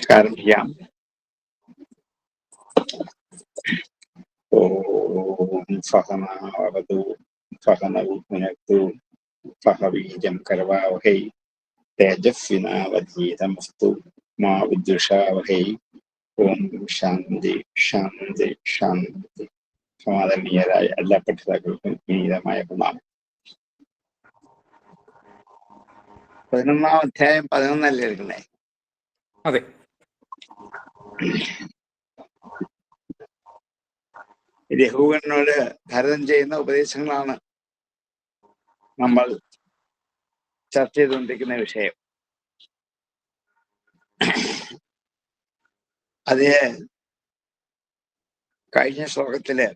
ആരംഭിക്കാം. ഓം സഹനാവതു സഹനൗ ഭുനക്തു സഹ വീര്യം കരവാവഹൈ തേജസ്വിനാവധീതമസ്തു മാ വിദ്വിഷാവഹൈ. ഓം ശാന്തി ശാന്തി ശാന്തി. സമാദരണീയരായ എല്ലാ പഠിതാക്കൾക്കും വിനീതമായ പ്രണാമം. 11-ാം അധ്യായം 11 എടുക്കണേ? അതെ. രഘുവരനോട് ഭരതൻ ചെയ്യുന്ന ഉപദേശങ്ങളാണ് നമ്മൾ ചർച്ച ചെയ്തുകൊണ്ടിരിക്കുന്ന വിഷയം. അത് കഴിഞ്ഞ ശ്ലോകത്തില്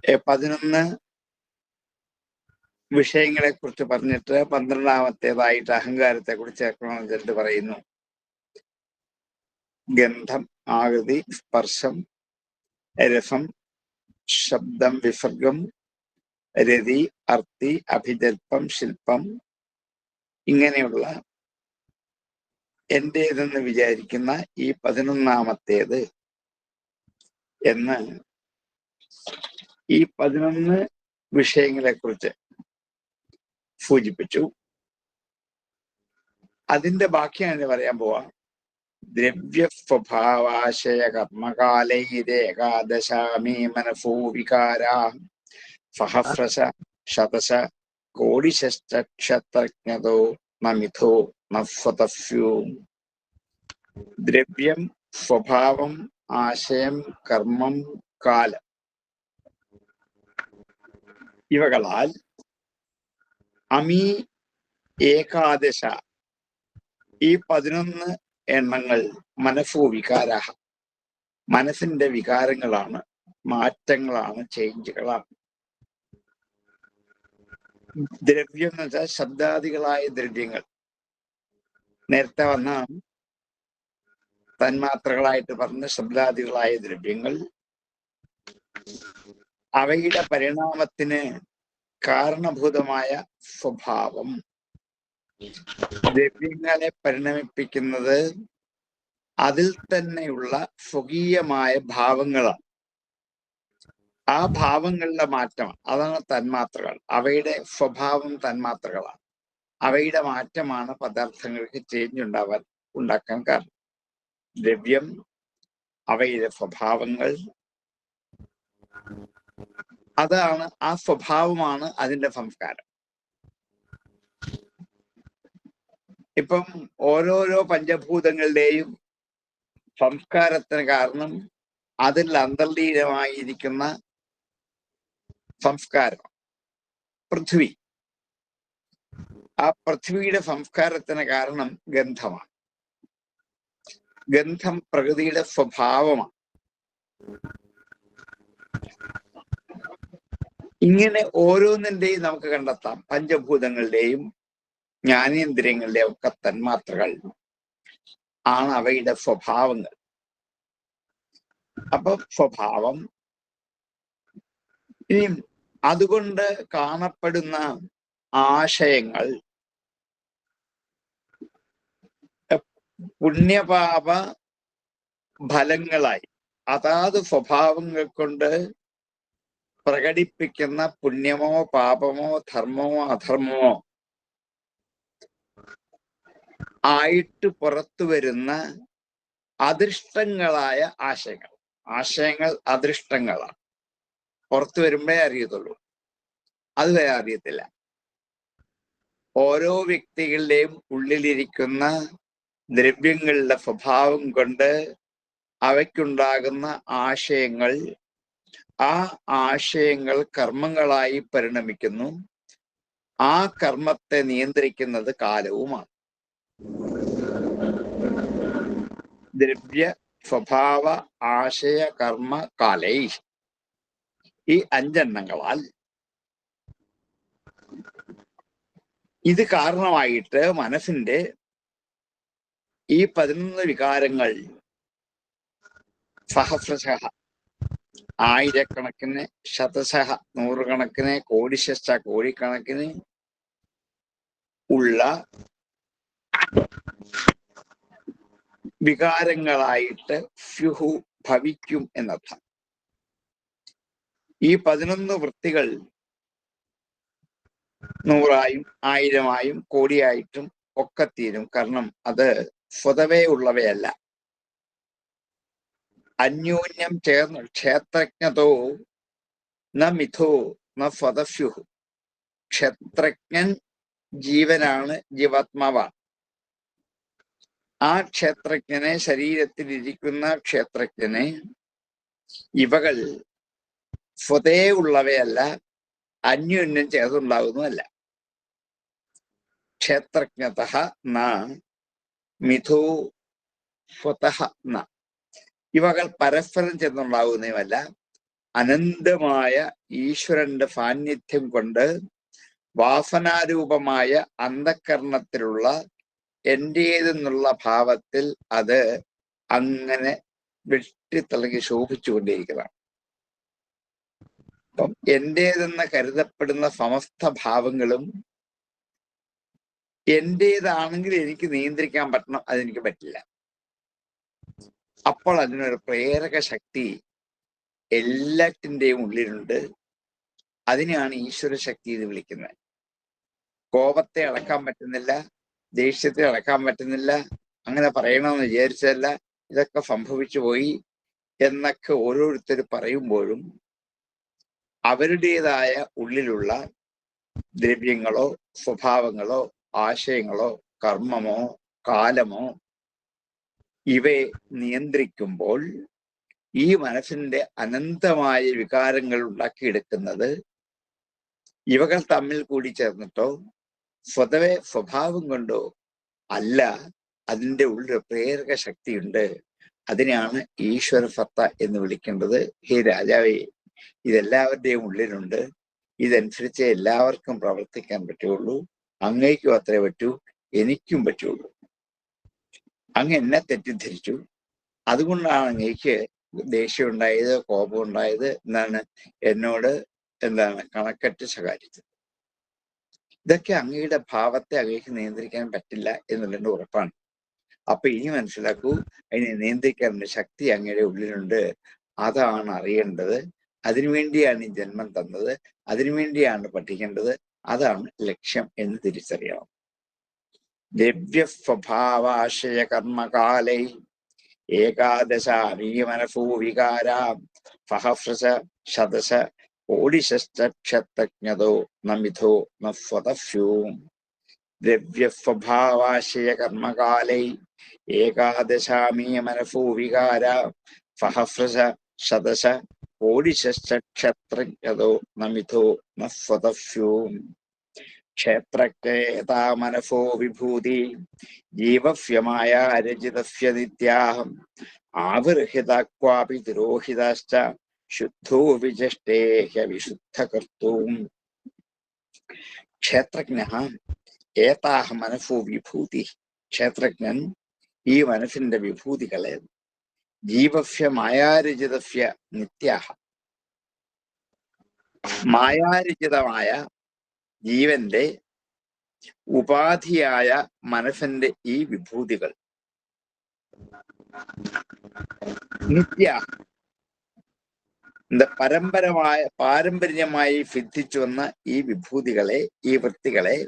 11 വിഷയങ്ങളെ കുറിച്ച് പറഞ്ഞിട്ട് 12-ാമത്തേതായിട്ട് അഹങ്കാരത്തെ കുറിച്ച് ചേർക്കണമെന്ന് പറയുന്നു. ഗന്ധം, ആകൃതി, സ്പർശം, രസം, ശബ്ദം, വിസർഗം, രതി, അർത്തി, അഭിജൽപ്പം, ശില്പം, ഇങ്ങനെയുള്ള എന്റേതെന്ന് വിചാരിക്കുന്ന ഈ 11-ാമത്തേത് എന്ന് ഈ 11 വിഷയങ്ങളെ കുറിച്ച് സൂചിപ്പിച്ചു. അതിന്റെ ബാക്കിയാണ് പറയാൻ പോവാ. ദ്രവ്യ സ്വഭാവാശയ കർമ്മകാലൈരേകാദശാമീ മനസോ വികാരാ സഹസ്രശ ശതശ കോടിശക്ഷത്രജ്ഞതോ നമിഥോ നസ്വതസ്യോ. ദ്രവ്യം, സ്വഭാവം, ആശയം, കർമ്മം, കാലം ഇവകളാൽ അമീ ഏകാദശ ഈ 11 എണ്ണങ്ങൾ മനസ്സോ വികാരാഹ മനസ്സിന്റെ വികാരങ്ങളാണ്, മാറ്റങ്ങളാണ്, ചേഞ്ചുകളാണ്. ദ്രവ്യം എന്ന് വെച്ചാൽ ശബ്ദാദികളായ ദ്രവ്യങ്ങൾ. നേരത്തെ വന്ന തന്മാത്രകളായിട്ട് പറഞ്ഞ ശബ്ദാദികളായ ദ്രവ്യങ്ങൾ അവയുടെ പരിണാമത്തിന് കാരണഭൂതമായ സ്വഭാവം. ദ്രവ്യങ്ങളെ പരിണമിപ്പിക്കുന്നത് അതിൽ തന്നെയുള്ള സ്വകീയമായ ഭാവങ്ങളാണ്. ആ ഭാവങ്ങളുടെ മാറ്റമാണ്, അതാണ് തന്മാത്രകൾ. അവയുടെ സ്വഭാവം തന്മാത്രകളാണ്. അവയുടെ മാറ്റമാണ് പദാർത്ഥങ്ങൾക്ക് ചേഞ്ച് ഉണ്ടാക്കാൻ കാരണം. ദ്രവ്യം, അവയുടെ സ്വഭാവങ്ങൾ, അതാണ്, ആ സ്വഭാവമാണ് അതിന്റെ സംസ്കാരം. ഇപ്പം ഓരോരോ പഞ്ചഭൂതങ്ങളുടെയും സംസ്കാരത്തിന് കാരണം അതിൽ അന്തർലീനമായിരിക്കുന്ന സംസ്കാരം. പൃഥ്വി, ആ പൃഥ്വിയുടെ സംസ്കാരത്തിന് കാരണം ഗന്ധമാണ്. ഗന്ധം പ്രകൃതിയുടെ സ്വഭാവമാണ്. ഇങ്ങനെ ഓരോന്നിന്റെയും നമുക്ക് കണ്ടെത്താം. പഞ്ചഭൂതങ്ങളുടെയും ജ്ഞാനേന്ദ്രിയങ്ങളുടെയും ഒക്കെ തന്മാത്രകൾ ആണ് അവയുടെ സ്വഭാവങ്ങൾ. അപ്പൊ സ്വഭാവം, ഇനി അതുകൊണ്ട് കാണപ്പെടുന്ന ആശയങ്ങൾ പുണ്യപാപ ഫലങ്ങളായി അതാത് സ്വഭാവങ്ങൾ കൊണ്ട് പ്രകടിപ്പിക്കുന്ന പുണ്യമോ പാപമോ ധർമ്മമോ അധർമ്മമോ ആയിട്ട് പുറത്തു വരുന്ന അദൃഷ്ടങ്ങളായ ആശയങ്ങൾ. ആശയങ്ങൾ അദൃഷ്ടങ്ങളാണ്. പുറത്തു വരുമ്പോഴേ അറിയത്തുള്ളൂ, അതുവരെ അറിയത്തില്ല. ഓരോ വ്യക്തികളുടെയും ഉള്ളിലിരിക്കുന്ന ദ്രവ്യങ്ങളുടെ സ്വഭാവം കൊണ്ട് അവയ്ക്കുണ്ടാകുന്ന ആശയങ്ങൾ, ആ ആശയങ്ങൾ കർമ്മങ്ങളായി പരിണമിക്കുന്നു. ആ കർമ്മത്തെ നിയന്ത്രിക്കുന്നത് കാലവുമാണ്. ദ്രവ്യ, സ്വഭാവ, ആശയ, കർമ്മ, കാലൈ, ഈ 5 എണ്ണങ്ങളാൽ ഇത് കാരണമായിട്ട് മനസ്സിന്റെ ഈ 11 വികാരങ്ങൾ സഹസ്രശഃ ആയിരക്കണക്കിന്, ശതശഃ നൂറുകണക്കിന്, കോടിശശ്ച കോടിക്കണക്കിന് ഉള്ള വികാരങ്ങളായിട്ട് ഫ്യുഹു ഭവിക്കും എന്നർത്ഥം. ഈ 11 വൃത്തികൾ 100ആയും 1000ആയും കോടിയായിട്ടും ഒക്കെ തീരും. കാരണം അത് സ്വതവേ ഉള്ളവയല്ല. അന്യോന്യം ചേർന്ന് ക്ഷേത്രജ്ഞതോ ന മിഥോ ന സ്വതഫ്യുഹു. ക്ഷേത്രജ്ഞൻ ജീവനാണ്, ജീവാത്മാവാണ്. ആ ക്ഷേത്രജ്ഞനെ, ശരീരത്തിലിരിക്കുന്ന ക്ഷേത്രജ്ഞനെ ഇവകൾ സ്വതേ ഉള്ളവയല്ല, അന്യോന്യം ചേർന്നുണ്ടാകുന്നതല്ല. ക്ഷേത്രജ്ഞതഃ ന മിഥോ സ്വതഃ ന. ഇവകൾ പരസ്പരം ചേർന്നുണ്ടാകുന്നതുമല്ല, അനന്തമായ ഈശ്വരന്റെ സാന്നിധ്യം കൊണ്ട് വാസനാരൂപമായ അന്ധകരണത്തിലുള്ള എന്റേതെന്നുള്ള ഭാവത്തിൽ അത് അങ്ങനെ വെട്ടിത്തിളങ്ങി ശോഭിച്ചുകൊണ്ടിരിക്കുന്നതാണ്. അപ്പം എന്റേതെന്ന് കരുതപ്പെടുന്ന സമസ്ത ഭാവങ്ങളും എന്റേതാണെങ്കിൽ എനിക്ക് നിയന്ത്രിക്കാൻ പറ്റണം, അതെനിക്ക് പറ്റില്ല. അപ്പോൾ അതിനൊരു പ്രേരക ശക്തി എല്ലാറ്റിൻ്റെയും ഉള്ളിലുണ്ട്. അതിനെയാണ് ഈശ്വര ശക്തി എന്ന് വിളിക്കുന്നത്. കോപത്തെ അടക്കാൻ പറ്റുന്നില്ല, ദേഷ്യത്തെ അടക്കാൻ പറ്റുന്നില്ല, അങ്ങനെ പറയണമെന്ന് വിചാരിച്ചതല്ല, ഇതൊക്കെ സംഭവിച്ചു പോയി എന്നൊക്കെ ഓരോരുത്തർ പറയുമ്പോഴും അവരുടേതായ ഉള്ളിലുള്ള ദ്രവ്യങ്ങളോ സ്വഭാവങ്ങളോ ആശയങ്ങളോ കർമ്മമോ കാലമോ ഇവയെ നിയന്ത്രിക്കുമ്പോൾ ഈ മനസ്സിന്റെ അനന്തമായ വികാരങ്ങൾ ഉണ്ടാക്കിയെടുക്കുന്നത് ഇവകൾ തമ്മിൽ കൂടി ചേർന്നിട്ടോ സ്വതവേ സ്വഭാവം കൊണ്ടോ അല്ല. അതിൻ്റെ ഉള്ളിൽ പ്രേരക ശക്തിയുണ്ട്. അതിനെയാണ് ഈശ്വര സത്ത എന്ന് വിളിക്കേണ്ടത്. ഹേ രാജാവേ, ഇതെല്ലാവരുടെയും ഉള്ളിലുണ്ട്. ഇതനുസരിച്ച് എല്ലാവർക്കും പ്രവർത്തിക്കാൻ പറ്റുള്ളൂ. അങ്ങേക്കും അത്രേ പറ്റൂ, എനിക്കും പറ്റുള്ളൂ. അങ്ങ് എന്നെ തെറ്റിദ്ധരിച്ചു, അതുകൊണ്ടാണ് അങ്ങേക്ക് ദേഷ്യം ഉണ്ടായത്, കോപം ഉണ്ടായത്, എന്നോട് കണക്കറ്റ് ശകാരിച്ചത്. ഇതൊക്കെ അങ്ങയുടെ ഭാവത്തെ അങ്ങേക്ക് നിയന്ത്രിക്കാൻ പറ്റില്ല എന്നുള്ളതിന്റെ ഉറപ്പാണ്. അപ്പൊ ഇനി മനസ്സിലാക്കൂ, അതിനെ നിയന്ത്രിക്കാനുള്ള ശക്തി അങ്ങയുടെ ഉള്ളിലുണ്ട്. അതാണ് അറിയേണ്ടത്. അതിനുവേണ്ടിയാണ് ഈ ജന്മം തന്നത്, അതിനുവേണ്ടിയാണ് പഠിക്കേണ്ടത്. അതാണ് ലക്ഷ്യം എന്ന് തിരിച്ചറിയണം. ദ്രവ്യസ്വഭാവാശയ കർമ്മകാലൈ ഏകാദശാമീ മനസോ വികാരാം സഹസ്രശ ശതശ കോടിശ്ച ക്ഷത്രജ്ഞതോ നമിഥോ ന സ്വതഫ്യൂം. ദ്രവ്യസ്വഭാവാശയ കർമ്മകാലൈ ഏകാദശാമീ മനസോ വികാരാം സഹസ്രശ ശതശ കോടിശ്ച ക്ഷത്രജ്ഞതോ നമിഥോ ന സ്വതഫ്യൂം. ക്ഷേത്രജ്ഞേതാ മനസോ വിഭൂതി ജീവസ്യമായ രചിതസ്യ നിത്യാഹം ആവിർഹിത ക്വാപി തിരോഹിതാശ്ച ശുദ്ധോ വിജഷ്ടേഹ വിശുദ്ധകർത്തൂം. ക്ഷേത്രജ്ഞഃ ഏതാഹ മനസോ വിഭൂതി. ക്ഷേത്രജ്ഞൻ ഈ മനസ്സിന്റെ വിഭൂതികളെ ജീവസ്യ മായാരചിതസ്യ നിത്യാഹ, മായാരചിതമായ ജീവന്റെ ഉപാധിയായ മനസ്സിന്റെ ഈ വിഭൂതികൾ നിത്യ പാരമ്പര്യമായി സിദ്ധിച്ചു വന്ന ഈ വിഭൂതികളെ, ഈ വൃത്തികളെ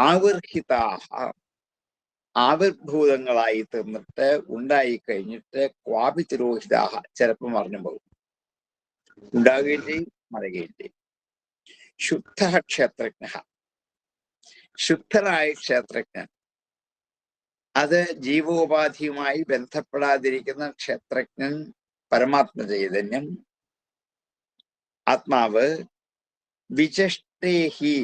ആവിർഹിതാഹ, ആവിർഭൂതങ്ങളായി തീർന്നിട്ട് ഉണ്ടായി കഴിഞ്ഞിട്ട് ക്വാപി തിരോഹിതാഹ, ചിലപ്പോൾ മറിഞ്ഞു പോകും, ഉണ്ടാകുകയും ചെയ്യും, മറയുകയും ചെയ്യും. ശുദ്ധ ക്ഷേത്രജ്ഞ, ശുദ്ധനായ ക്ഷേത്രജ്ഞൻ, അത് ജീവോപാധിയുമായി ബന്ധപ്പെടാതിരിക്കുന്ന ക്ഷേത്രജ്ഞൻ, പരമാത്മ ചൈതന്യം, ആത്മാവ് വിചഷ്ടേഹി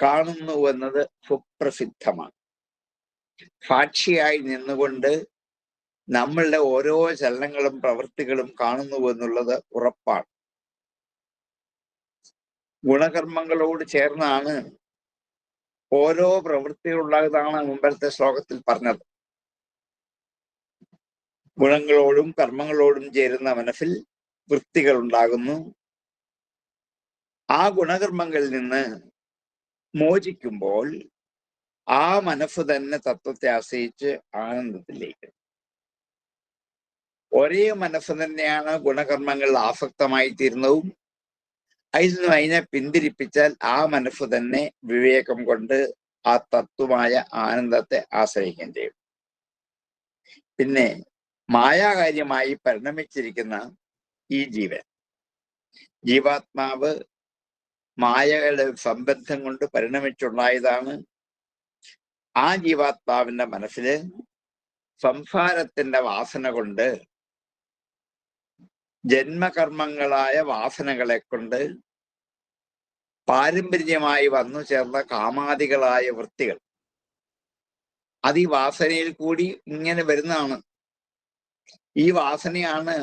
കാണുന്നുവെന്നത് സുപ്രസിദ്ധമാണ്. സാക്ഷിയായി നിന്നുകൊണ്ട് നമ്മളുടെ ഓരോ ചലനങ്ങളും പ്രവൃത്തികളും കാണുന്നുവെന്നുള്ളത് ഉറപ്പാണ്. ഗുണകർമ്മങ്ങളോട് ചേർന്നാണ് ഓരോ പ്രവൃത്തികളുള്ളതാണ് മുമ്പത്തെ ശ്ലോകത്തിൽ പറഞ്ഞത്. ഗുണങ്ങളോടും കർമ്മങ്ങളോടും ചേരുന്ന മനസ്സിൽ വൃത്തികൾ ഉണ്ടാകുന്നു. ആ ഗുണകർമ്മങ്ങളിൽ നിന്ന് മോചിക്കുമ്പോൾ ആ മനസ്സ് തന്നെ തത്വത്തെ ആശ്രയിച്ച് ആനന്ദത്തിലേക്ക്. ഒരേ മനസ്സ് തന്നെയാണ് ഗുണകർമ്മങ്ങളിൽ ആസക്തമായി തീരുന്നതും. അതിനെ പിന്തിരിപ്പിച്ചാൽ ആ മനസ്സ് തന്നെ വിവേകം കൊണ്ട് ആ തത്വമായ ആനന്ദത്തെ ആശ്രയിക്കുകയും ചെയ്യും. പിന്നെ മായാകാര്യമായി പരിണമിച്ചിരിക്കുന്ന ഈ ജീവാത്മാവ് മായകളുടെ സംബന്ധം കൊണ്ട് പരിണമിച്ചുണ്ടായതാണ്. ആ ജീവാത്മാവിന്റെ മനസ്സില് സംസാരത്തിന്റെ വാസന കൊണ്ട്, ജന്മകർമ്മങ്ങളായ വാസനകളെ കൊണ്ട്, പാരമ്പര്യമായി വന്നു ചേർന്ന കാമാദികളായ വൃത്തികൾ, അത് ഈ വാസനയിൽ കൂടി ഇങ്ങനെ വരുന്നതാണ്. ഈ വാസനയാണ്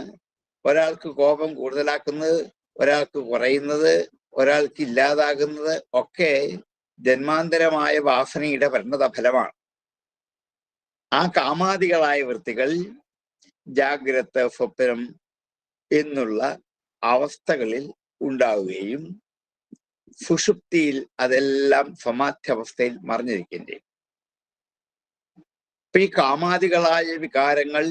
ഒരാൾക്ക് കോപം കൂടുതലാക്കുന്നത്, ഒരാൾക്ക് കുറയുന്നത്, ഒരാൾക്ക് ഇല്ലാതാകുന്നത് ഒക്കെ ജന്മാന്തരമായ വാസനയുടെ പരിണത ഫലമാണ്. ആ കാമാദികളായ വൃത്തികൾ ജാഗ്രത, സ്വപ്നം എന്നുള്ള അവസ്ഥകളിൽ ഉണ്ടാവുകയും സുഷുപ്തിയിൽ അതെല്ലാം സമാധ്യാവസ്ഥയിൽ മറിഞ്ഞിരിക്കുകയും ചെയ്യും. ഈ കാമാദികളായ വികാരങ്ങൾ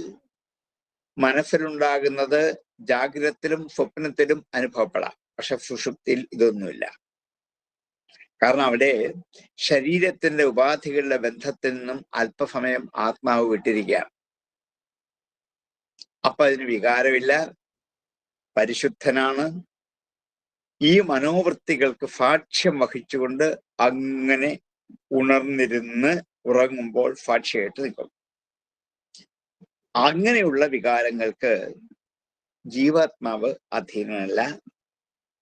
മനസ്സിലുണ്ടാകുന്നത് ജാഗ്രതത്തിലും സ്വപ്നത്തിലും അനുഭവപ്പെടാം. പക്ഷെ സുഷുപ്തിയിൽ ഇതൊന്നുമില്ല. കാരണം അവിടെ ശരീരത്തിന്റെ ഉപാധികളുടെ ബന്ധത്തിൽ നിന്നും അല്പസമയം ആത്മാവ് വിട്ടിരിക്കുകയാണ്. അപ്പൊ അതിന് വികാരമില്ല, പരിശുദ്ധനാണ്. ഈ മനോവൃത്തികൾക്ക് സാക്ഷ്യം വഹിച്ചുകൊണ്ട് അങ്ങനെ ഉണർന്നിരുന്ന് ഉറങ്ങുമ്പോൾ സാക്ഷിയായിട്ട് നിൽക്കും. അങ്ങനെയുള്ള വികാരങ്ങൾക്ക് ജീവാത്മാവ് അധീനമല്ല.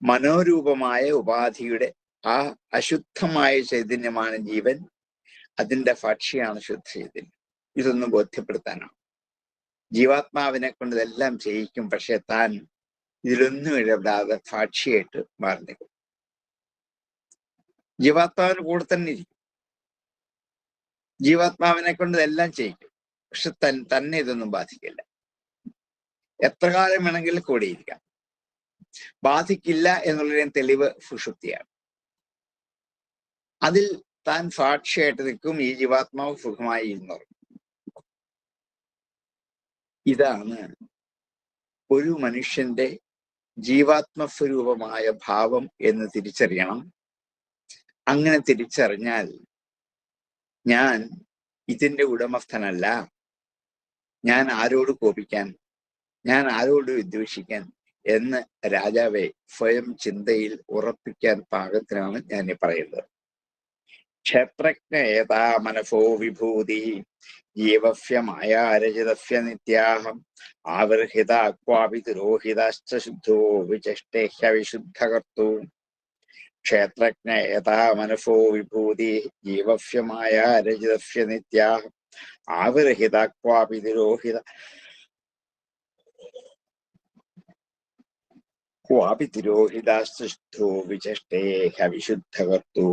മനോരൂപമായ ഉപാധിയുടെ ആ അശുദ്ധമായ ചൈതന്യമാണ് ജീവൻ. അതിന്റെ സാക്ഷിയാണ് ശുദ്ധ ചൈതന്യം. ഇതൊന്നും ബോധ്യപ്പെടുത്താനാണ്. ജീവാത്മാവിനെ കൊണ്ട് ഇതെല്ലാം ചെയ്യിക്കും, പക്ഷെ താൻ ഇതിലൊന്നും ഇടപെടാതെ സാക്ഷിയായിട്ട് മാറി നിൽക്കും. ജീവാത്മാവിന് കൂടെ തന്നെ ഇരിക്കും. ജീവാത്മാവിനെ കൊണ്ട് ഇതെല്ലാം ചെയ്യിക്കും, പക്ഷെ തന്നെ ഇതൊന്നും ബാധിക്കില്ല. എത്ര കാലം വേണമെങ്കിലും കൂടിയിരിക്കാം. ബാധിക്കില്ല എന്നുള്ളതിന് തെളിവ് സുഷുപ്തിയാണ്. അതിൽ താൻ സാക്ഷിയായിട്ട് നിൽക്കും. ഈ ജീവാത്മാവ് സുഖമായി ഇരുന്നോറും. ഇതാണ് ഒരു മനുഷ്യന്റെ ജീവാത്മസ്വരൂപമായ ഭാവം എന്ന് തിരിച്ചറിയണം. അങ്ങനെ തിരിച്ചറിഞ്ഞാൽ ഞാൻ ഇതിന്റെ ഉടമസ്ഥനല്ല, ഞാൻ ആരോട് കോപിക്കാൻ, ഞാൻ ആരോട് വിദ്വേഷിക്കാൻ എന്ന് രാജാവെ സ്വയം ചിന്തയിൽ ഉറപ്പിക്കാൻ പാകത്തിനാണ് ഞാൻ ഈ പറയുന്നത്. ക്ഷേത്രജ്ഞ ഏതാ മനസോ വിഭൂതി ജീവസ്യ മായാരചിതസ്യ നിത്യാഹം ആവിർഹിത ക്വാപി തിരോഹിതാശ്ച ശുദ്ധോ വിചഷ്ടേഹ്യ വിശുദ്ധകർത്തൂ. ക്ഷേത്രജ്ഞ ഏതാ മനസോ വിഭൂതി ജീവസ്യ മായാരചിതസ്യ നിത്യാഹം ആവിർഹിത ക്വാപി തിരോഹിത ക്വാപി തിരോഹിതാശ്ച ശുദ്ധോ വിചഷ്ടേഹ്യ വിശുദ്ധകർത്തൂ.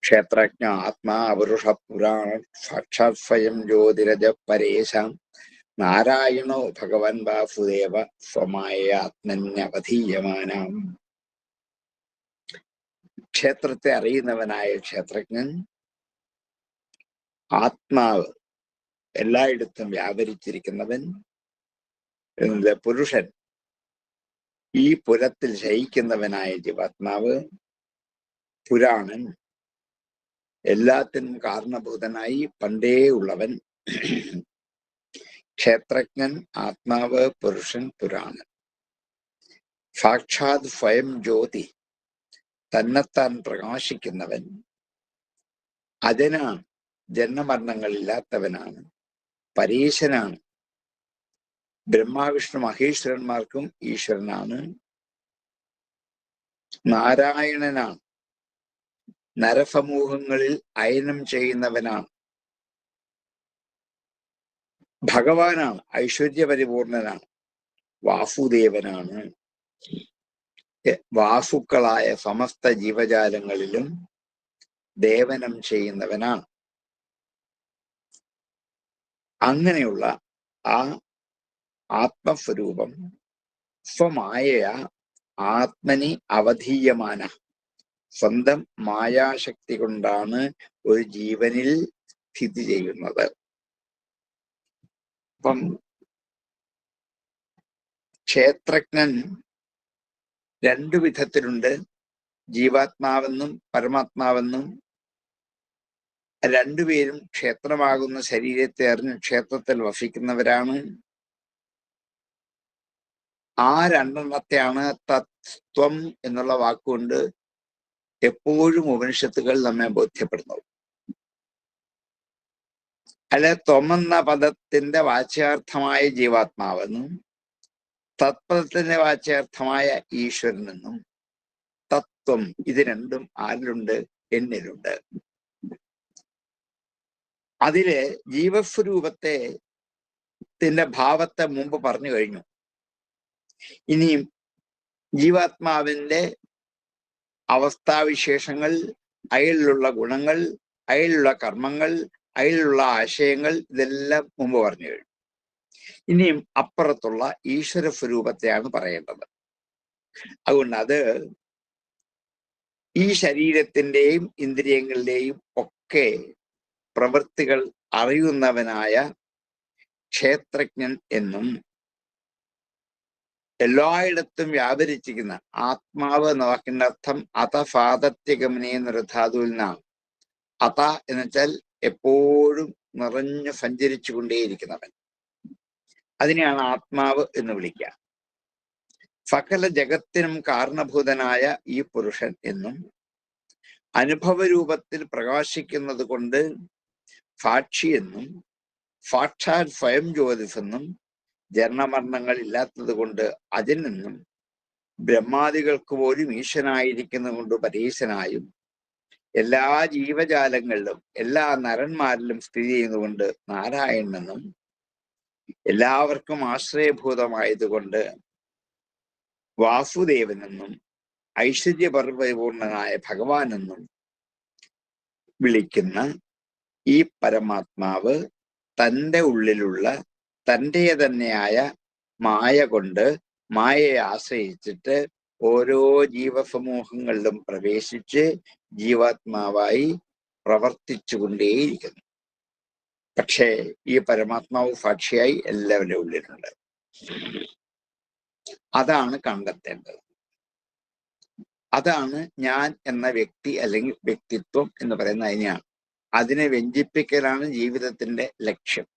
ക്ഷേത്രജ്ഞ ആത്മാ പുരുഷ പുരാണ സാക്ഷാത് സ്വയം ജ്യോതിരജ പരേശാം നാരായണോ ഭഗവൻ വാസുദേവ സ്വമായ ആത്മന്യവധീയമാനാം. ക്ഷേത്രത്തെ അറിയുന്നവനായ ക്ഷേത്രജ്ഞൻ, ആത്മാവ് എല്ലായിടത്തും വ്യാപരിച്ചിരിക്കുന്നവൻ, പുരുഷൻ ഈ പുരത്തിൽ ശയിക്കുന്നവനായ ജീവാത്മാവ്, പുരാണൻ എല്ലാത്തിനും കാരണഭൂതനായി പണ്ടേ ഉള്ളവൻ. ക്ഷേത്രജ്ഞൻ, ആത്മാവ്, പുരുഷൻ, പുരാണൻ. സാക്ഷാത് സ്വയം ജ്യോതി, തന്നെത്താൻ പ്രകാശിക്കുന്നവൻ. അജനാണ്, ജന്മമരണങ്ങളില്ലാത്തവനാണ്, പരേശനാണ്. ബ്രഹ്മാവിഷ്ണു മഹേശ്വരന്മാർക്കും ഈശ്വരനാണ്. നാരായണനാണ്, നരസമൂഹങ്ങളിൽ അയനം ചെയ്യുന്നവനാണ്. ഭഗവാനാണ്, ഐശ്വര്യപരിപൂർണനാണ്. വാസുദേവനാണ്, വാസുക്കളായ സമസ്ത ജീവജാലങ്ങളിലും ദേവനം ചെയ്യുന്നവനാണ്. അങ്ങനെയുള്ള ആ ആത്മസ്വരൂപം സ്വമായ ആത്മനി അവധീയമാന, സ്വന്തം മായാശക്തി കൊണ്ടാണ് ഒരു ജീവനിൽ സ്ഥിതി ചെയ്യുന്നത്. അപ്പം ക്ഷേത്രജ്ഞൻ രണ്ടു വിധത്തിലുണ്ട്. ജീവാത്മാവെന്നും പരമാത്മാവെന്നും. രണ്ടുപേരും ക്ഷേത്രമാകുന്ന ശരീരത്തെ അറിഞ്ഞ് ക്ഷേത്രത്തിൽ വസിക്കുന്നവരാണ്. ആ രണ്ടെണ്ണത്തെയാണ് തത്വം എന്നുള്ള വാക്കുകൊണ്ട് എപ്പോഴും ഉപനിഷത്തുകൾ നമ്മെ ബോധ്യപ്പെടുന്നത്. അല്ലെ, ത്വം എന്ന പദത്തിന്റെ വാച്യാർത്ഥമായ ജീവാത്മാവെന്നും തത്പദത്തിന്റെ വാച്യാർത്ഥമായ ഈശ്വരനെന്നും തത്വം, ഇത് രണ്ടും ആരിലുണ്ട്? എന്നിലുണ്ട്. അതില് ജീവസ്വരൂപത്തിന്റെ ഭാവത്തെ മുമ്പ് പറഞ്ഞു കഴിഞ്ഞു. ഇനിയും ജീവാത്മാവിന്റെ അവസ്ഥാവിശേഷങ്ങൾ, അയാളിലുള്ള ഗുണങ്ങൾ, അയാളിലുള്ള കർമ്മങ്ങൾ, അയാളിലുള്ള ആശയങ്ങൾ, ഇതെല്ലാം മുമ്പ് പറഞ്ഞു കഴിഞ്ഞു. ഇനിയും അപ്പുറത്തുള്ള ഈശ്വര സ്വരൂപത്തെയാണ് പറയേണ്ടത്. അതുകൊണ്ട് അത് ഈ ശരീരത്തിന്റെയും ഇന്ദ്രിയങ്ങളുടെയും ഒക്കെ പ്രവൃത്തികൾ അറിയുന്നവനായ ക്ഷേത്രജ്ഞൻ എന്നും, എല്ലായിടത്തും വ്യാപരിച്ചിരിക്കുന്ന ആത്മാവ് എന്ന വാക്കിന്റെ അർത്ഥം അതഫാദത്യഗമനെ എന്നൊരു ധാതുവിൽ നിന്നാണ്. അത എന്ന് വെച്ചാൽ എപ്പോഴും നിറഞ്ഞു സഞ്ചരിച്ചു കൊണ്ടേയിരിക്കുന്നവൻ. അതിനെയാണ് ആത്മാവ് എന്ന് വിളിക്കുക. സകല ജഗത്തിനും കാരണഭൂതനായ ഈ പുരുഷൻ എന്നും, അനുഭവരൂപത്തിൽ പ്രകാശിക്കുന്നത് കൊണ്ട് സാക്ഷി എന്നും, സാക്ഷാൽ സ്വയം ജ്യോതിസെന്നും, ജനനമരണങ്ങൾ ഇല്ലാത്തത് കൊണ്ട് അജനെന്നും, ബ്രഹ്മാദികൾക്ക് പോലും ഈശ്വരനായിരിക്കുന്നത് കൊണ്ട് പരീശനായും, എല്ലാ ജീവജാലങ്ങളിലും എല്ലാ നരന്മാരിലും സ്ഥിതി ചെയ്യുന്നതുകൊണ്ട് നാരായണനെന്നും, എല്ലാവർക്കും ആശ്രയഭൂതമായതുകൊണ്ട് വാസുദേവനെന്നും, ഐശ്വര്യപരിപൂർണനായ ഭഗവാനെന്നും വിളിക്കുന്ന ഈ പരമാത്മാവ് തൻ്റെ ഉള്ളിലുള്ള തൻ്റെ തന്നെയായ മായ കൊണ്ട്, മായയെ ആശ്രയിച്ചിട്ട് ഓരോ ജീവസമൂഹങ്ങളിലും പ്രവേശിച്ച് ജീവാത്മാവായി പ്രവർത്തിച്ചുകൊണ്ടേയിരിക്കുന്നു. പക്ഷേ ഈ പരമാത്മാവ് സാക്ഷിയായി എല്ലാവരുടെ ഉള്ളിലുണ്ട്. അതാണ് കണ്ടെത്തേണ്ടത്. അതാണ് ഞാൻ എന്ന വ്യക്തി അല്ലെങ്കിൽ വ്യക്തിത്വം എന്ന് പറയുന്നത്. അതിനെയാണ്, അതിനെ വ്യഞ്ജിപ്പിക്കലാണ് ജീവിതത്തിന്റെ ലക്ഷ്യം.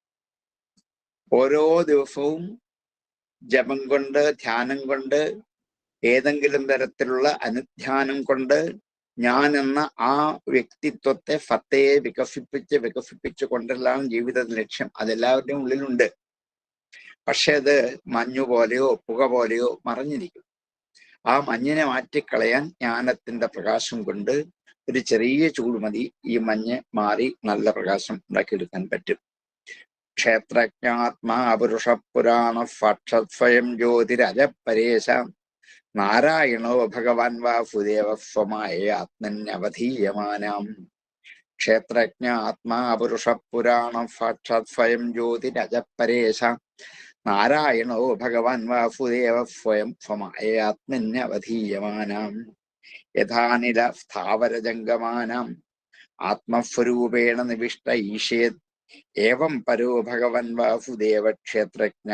ഓരോ ദിവസവും ജപം കൊണ്ട്, ധ്യാനം കൊണ്ട്, ഏതെങ്കിലും തരത്തിലുള്ള അനുധ്യാനം കൊണ്ട് ഞാൻ എന്ന ആ വ്യക്തിത്വത്തെ, സത്തയെ വികസിപ്പിച്ച് കൊണ്ടല്ലാണ് ജീവിതത്തിന്റെ ലക്ഷ്യം. അതെല്ലാവരുടെയും ഉള്ളിലുണ്ട്. പക്ഷെ അത് മഞ്ഞു പോലെയോ പുക പോലെയോ മറഞ്ഞിരിക്കും. ആ മഞ്ഞിനെ മാറ്റിക്കളയാൻ ജ്ഞാനത്തിന്റെ പ്രകാശം കൊണ്ട് ഒരു ചെറിയ ചൂട് മതി, ഈ മഞ്ഞ് മാറി നല്ല പ്രകാശം ഉണ്ടാക്കിയെടുക്കാൻ പറ്റും. ക്ഷേത്രജ്ഞാത്മാ പുരുഷ പുരാണ സാക്ഷാത് സ്വയം ജ്യോതിരജപരേശ നാരായണോ ഭഗവാൻ വാസുദേവ സ്വമായ ആത്മന്യവധീയമാനാം. ക്ഷേത്രജ്ഞ ആത്മാ പുരുഷ പുരാണ സാക്ഷാത് സ്വയം ജ്യോതിരജപരേശ നാരായണോ ഭഗവാൻ വാസുദേവ സ്വയം സ്വമായ ആത്മന്യവധീയമാനാം. യഥാനില സ്ഥാവരജംഗമാനാം ആത്മസ്വരൂപേണ നിവിഷ്ട ഈശേത് ഏവം പരോ ഭഗവൻ വാസുദേവ ക്ഷേത്രജ്ഞ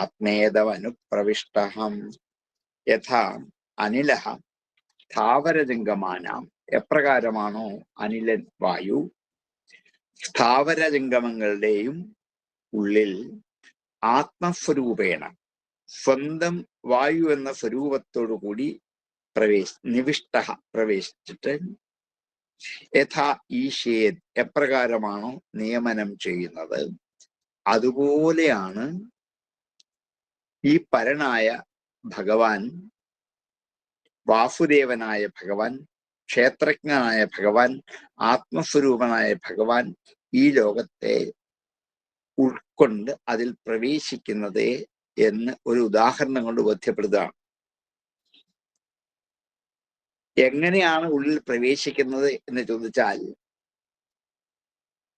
ആത്മേതമനുപ്രവിഷ്ടഹം. യഥാ അനില സ്ഥാവരജംഗമാനാം, എപ്രകാരമാണോ അനിലൻ വായു സ്ഥാവരജംഗമങ്ങളുടെയും ഉള്ളിൽ ആത്മസ്വരൂപേണ സ്വന്തം വായു എന്ന സ്വരൂപത്തോടു കൂടി പ്രവേശിച്ചിട്ട് യഥാ ഈശേത്, എപ്രകാരമാണോ നിയമനം ചെയ്യുന്നത്, അതുപോലെയാണ് ഈ പരനായ ഭഗവാൻ, വാസുദേവനായ ഭഗവാൻ, ക്ഷേത്രജ്ഞനായ ഭഗവാൻ, ആത്മസ്വരൂപനായ ഭഗവാൻ ഈ ലോകത്തെ ഉൾക്കൊണ്ട് അതിൽ പ്രവേശിക്കുന്നത് എന്ന് ഒരു ഉദാഹരണം കൊണ്ട് ബോധ്യപ്പെടുന്നതാണ്. എങ്ങനെയാണ് ഉള്ളിൽ പ്രവേശിക്കുന്നത് എന്ന് ചോദിച്ചാൽ,